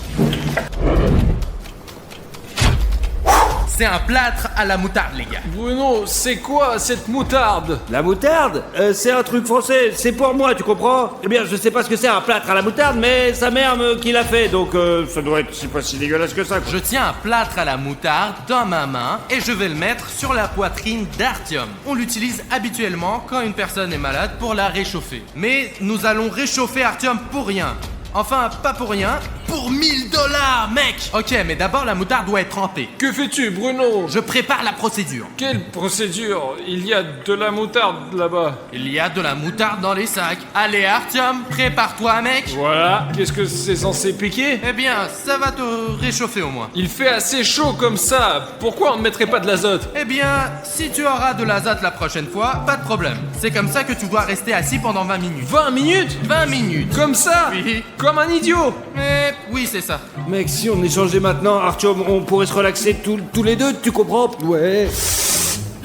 Speaker 2: C'est un plâtre à la moutarde, les gars.
Speaker 1: Bruno, c'est quoi cette moutarde?
Speaker 5: La moutarde c'est un truc français, c'est pour moi, tu comprends? Eh bien, je sais pas ce que c'est un plâtre à la moutarde, mais sa mère qui l'a fait, donc ça doit être, c'est pas si dégueulasse que ça, quoi.
Speaker 2: Je tiens un plâtre à la moutarde dans ma main et je vais le mettre sur la poitrine d'Artyom. On l'utilise habituellement quand une personne est malade pour la réchauffer. Mais nous allons réchauffer Artyom pour rien. Enfin, pas pour rien, pour 1 000 $, mec. Ok, mais d'abord la moutarde doit être trempée.
Speaker 1: Que fais-tu, Bruno?
Speaker 2: Je prépare la procédure.
Speaker 1: Quelle procédure? Il y a de la moutarde là-bas.
Speaker 2: Il y a de la moutarde dans les sacs. Allez, Artyom, prépare-toi, mec.
Speaker 1: Voilà. Qu'est-ce que c'est censé piquer?
Speaker 2: Eh bien, ça va te réchauffer au moins.
Speaker 1: Il fait assez chaud comme ça. Pourquoi on ne mettrait pas de l'azote?
Speaker 2: Eh bien, si tu auras de l'azote la prochaine fois, pas de problème. C'est comme ça que tu dois rester assis pendant 20 minutes.
Speaker 1: 20 minutes?
Speaker 2: 20 minutes.
Speaker 1: Comme ça?
Speaker 2: Oui.
Speaker 1: Comme un idiot.
Speaker 2: Mais oui, c'est ça.
Speaker 5: Mec, si on échangeait maintenant, Artyom, on pourrait se relaxer tous les deux, tu comprends? Ouais.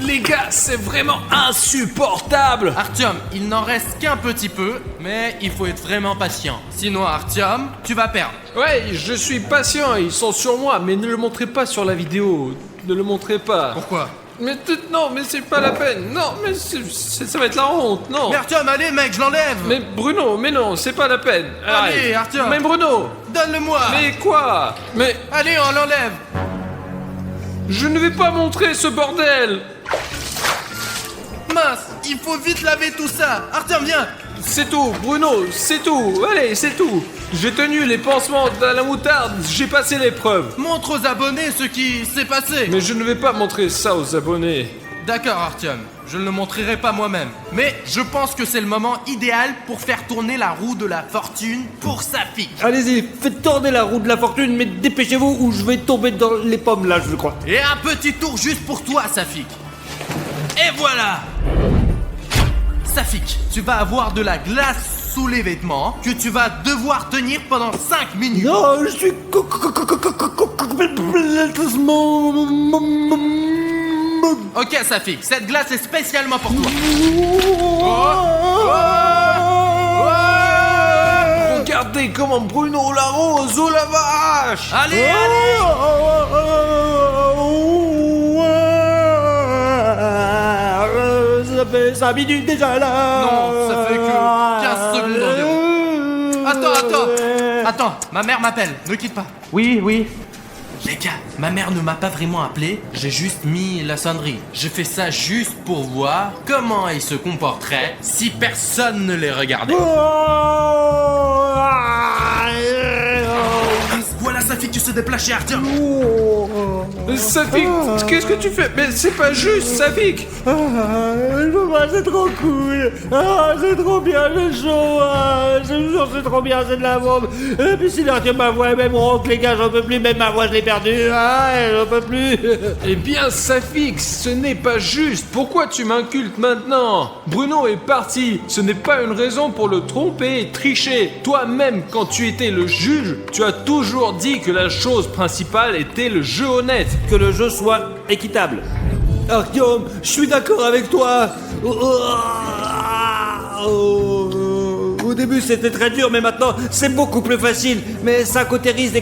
Speaker 1: Les gars, c'est vraiment insupportable.
Speaker 2: Artyom, il n'en reste qu'un petit peu, mais il faut être vraiment patient. Sinon, Artyom, tu vas perdre.
Speaker 1: Ouais, je suis patient, ils sont sur moi, mais ne le montrez pas sur la vidéo. Ne le montrez pas.
Speaker 2: Pourquoi?
Speaker 1: Mais non, mais c'est pas la peine. Non, mais ça va être la honte, non.
Speaker 2: Mais Artyom, allez mec, je l'enlève.
Speaker 1: Mais Bruno, mais non, c'est pas la peine.
Speaker 2: Allez, Artyom.
Speaker 1: Mais Bruno.
Speaker 2: Donne-le-moi.
Speaker 1: Mais quoi? Mais
Speaker 2: allez, on l'enlève.
Speaker 1: je ne vais pas montrer ce bordel.
Speaker 2: Mince, il faut vite laver tout ça. Artyom, viens.
Speaker 1: C'est tout, Bruno, c'est tout. Allez, c'est tout. J'ai tenu les pansements à la moutarde, j'ai passé l'épreuve.
Speaker 2: Montre aux abonnés ce qui s'est passé.
Speaker 1: Mais je ne vais pas montrer ça aux abonnés.
Speaker 2: D'accord, Artyom, je ne le montrerai pas moi-même. Mais je pense que c'est le moment idéal pour faire tourner la roue de la fortune pour Safik.
Speaker 5: Allez-y, faites tourner la roue de la fortune, mais dépêchez-vous ou je vais tomber dans les pommes là, je crois.
Speaker 2: Et un petit tour juste pour toi, Safik. Et voilà. Safik, tu vas avoir de la glace sous les vêtements que tu vas devoir tenir pendant 5 minutes.
Speaker 5: Non, je suis complètement...
Speaker 2: Ok, Safik, cette glace est spécialement pour toi.
Speaker 1: Regardez comment Bruno l'arrose, oh la vache.
Speaker 2: Allez, allez.
Speaker 5: Ça fait 5 minutes déjà là.
Speaker 2: Non, ça fait que 15 secondes environ. Attends, ma mère m'appelle, ne quitte pas.
Speaker 5: Oui.
Speaker 2: Les gars, ma mère ne m'a pas vraiment appelé, j'ai juste mis la sonnerie. J'ai fait ça juste pour voir comment ils se comporteraient si personne ne les regardait. Voilà Safik qui se déplace chez Artyom.
Speaker 1: Safik, qu'est-ce que tu fais? Mais c'est pas juste, Safik.
Speaker 5: C'est trop cool. C'est trop bien, j'ai chaud. Je vous jure, c'est trop bien, c'est de la bombe. Et puis si Artyom ma voix, même ronque, les gars, j'en peux plus, même ma voix, je l'ai perdue. J'en peux plus.
Speaker 1: Eh bien, Safik, ce n'est pas juste. Pourquoi tu m'incultes maintenant? Bruno est parti. Ce n'est pas une raison pour le tromper et tricher. Toi-même, quand tu étais le juge, tu as toujours dit que la chose principale était le jeu honnête.
Speaker 5: Que le jeu soit équitable. Artyom, je suis d'accord avec toi. Au début c'était très dur, mais maintenant c'est beaucoup plus facile. Mais ça cautérise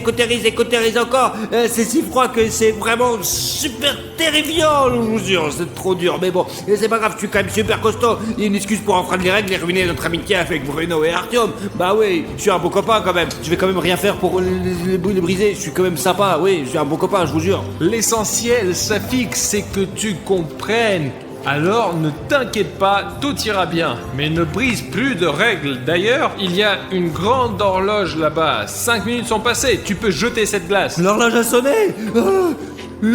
Speaker 5: encore. C'est si froid que c'est vraiment super terrifiant, je vous jure. C'est trop dur, mais bon. Et c'est pas grave, je suis quand même super costaud. Il y a une excuse pour enfreindre les règles et ruiner notre amitié avec Bruno et Artyom. Bah oui, je suis un bon copain quand même. Je vais quand même rien faire pour les briser. Je suis quand même sympa, oui, je suis un bon copain, je vous jure.
Speaker 1: L'essentiel, Safik, c'est que tu comprennes. Alors ne t'inquiète pas, tout ira bien. Mais ne brise plus de règles. D'ailleurs, il y a une grande horloge là-bas. 5 minutes sont passées, tu peux jeter cette glace.
Speaker 5: L'horloge a sonné. Je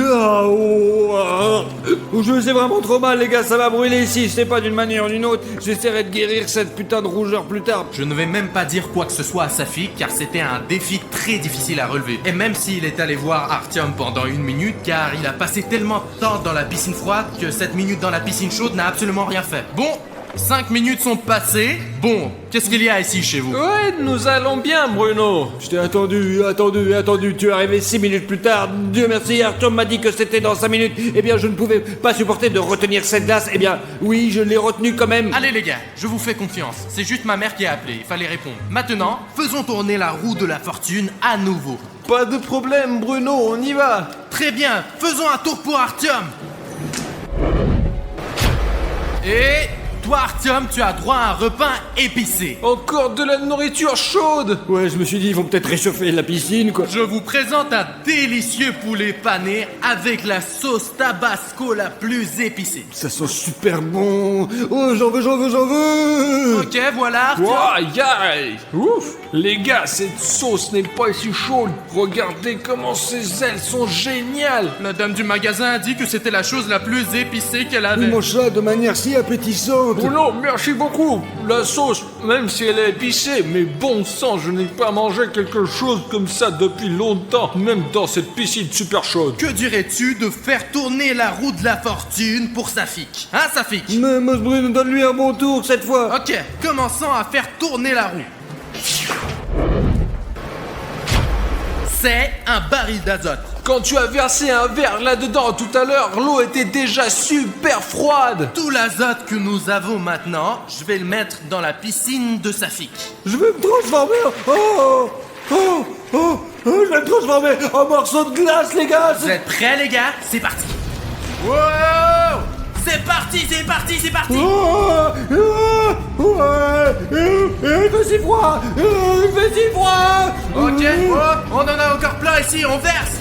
Speaker 5: sais vraiment trop mal, les gars, ça va brûler ici. C'est pas d'une manière ou d'une autre. J'essaierai de guérir cette putain de rougeur plus tard.
Speaker 2: Je ne vais même pas dire quoi que ce soit à Safik car c'était un défi très difficile à relever. Et même s'il est allé voir Artyom pendant 1 minute car il a passé tellement de temps dans la piscine froide que 7 minutes dans la piscine chaude n'a absolument rien fait. Bon, 5 minutes sont passées. Bon, qu'est-ce qu'il y a ici chez vous?
Speaker 1: Ouais, nous allons bien, Bruno.
Speaker 5: Je t'ai attendu. Tu es arrivé 6 minutes plus tard. Dieu merci, Artyom m'a dit que c'était dans 5 minutes. Eh bien, je ne pouvais pas supporter de retenir cette glace. Eh bien, oui, je l'ai retenue quand même.
Speaker 2: Allez les gars, je vous fais confiance. C'est juste ma mère qui a appelé, il fallait répondre. Maintenant, faisons tourner la roue de la fortune à nouveau.
Speaker 1: Pas de problème, Bruno, on y va.
Speaker 2: Très bien, faisons un tour pour Artyom. Et... toi, Artyom, tu as droit à un repas épicé.
Speaker 1: Encore de la nourriture chaude.
Speaker 5: Ouais, je me suis dit, ils vont peut-être réchauffer la piscine, quoi.
Speaker 2: Je vous présente un délicieux poulet pané avec la sauce tabasco la plus épicée.
Speaker 5: Ça sent super bon. Oh, j'en veux.
Speaker 2: Ok, voilà, Artyom.
Speaker 1: Aïe aïe. Ouf. Les gars, cette sauce n'est pas si chaude. Regardez comment ces ailes sont géniales.
Speaker 2: La dame du magasin a dit que c'était la chose la plus épicée qu'elle avait.
Speaker 5: Mange ça de manière si appétissante.
Speaker 1: Bruno, merci beaucoup. La sauce, même si elle est épicée, mais bon sang, je n'ai pas mangé quelque chose comme ça depuis longtemps, même dans cette piscine super chaude.
Speaker 2: Que dirais-tu de faire tourner la roue de la fortune pour Safik? Hein, Safik?
Speaker 5: Mais Bruno, donne-lui un bon tour cette fois.
Speaker 2: Ok, commençons à faire tourner la roue. C'est un baril d'azote.
Speaker 1: Quand tu as versé un verre là-dedans tout à l'heure, l'eau était déjà super froide.
Speaker 2: Tout l'azote que nous avons maintenant, je vais le mettre dans la piscine de Safik.
Speaker 5: Je vais me transformer je vais me transformer en morceau de glace, les gars.
Speaker 2: Vous êtes prêts, les gars? C'est parti. Wow! C'est parti.
Speaker 5: Il fait si froid.
Speaker 2: Ok, on en a encore plein ici, on verse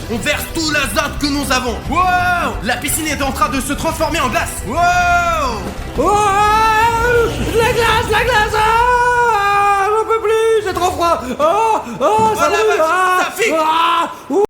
Speaker 2: tout l'azote que nous avons. Wow! La piscine est en train de se transformer en glace. Wow!
Speaker 5: Oh, ça
Speaker 2: la
Speaker 5: brûle.
Speaker 2: vache,
Speaker 5: Ah,
Speaker 2: ça fixe.
Speaker 5: ah, ouh,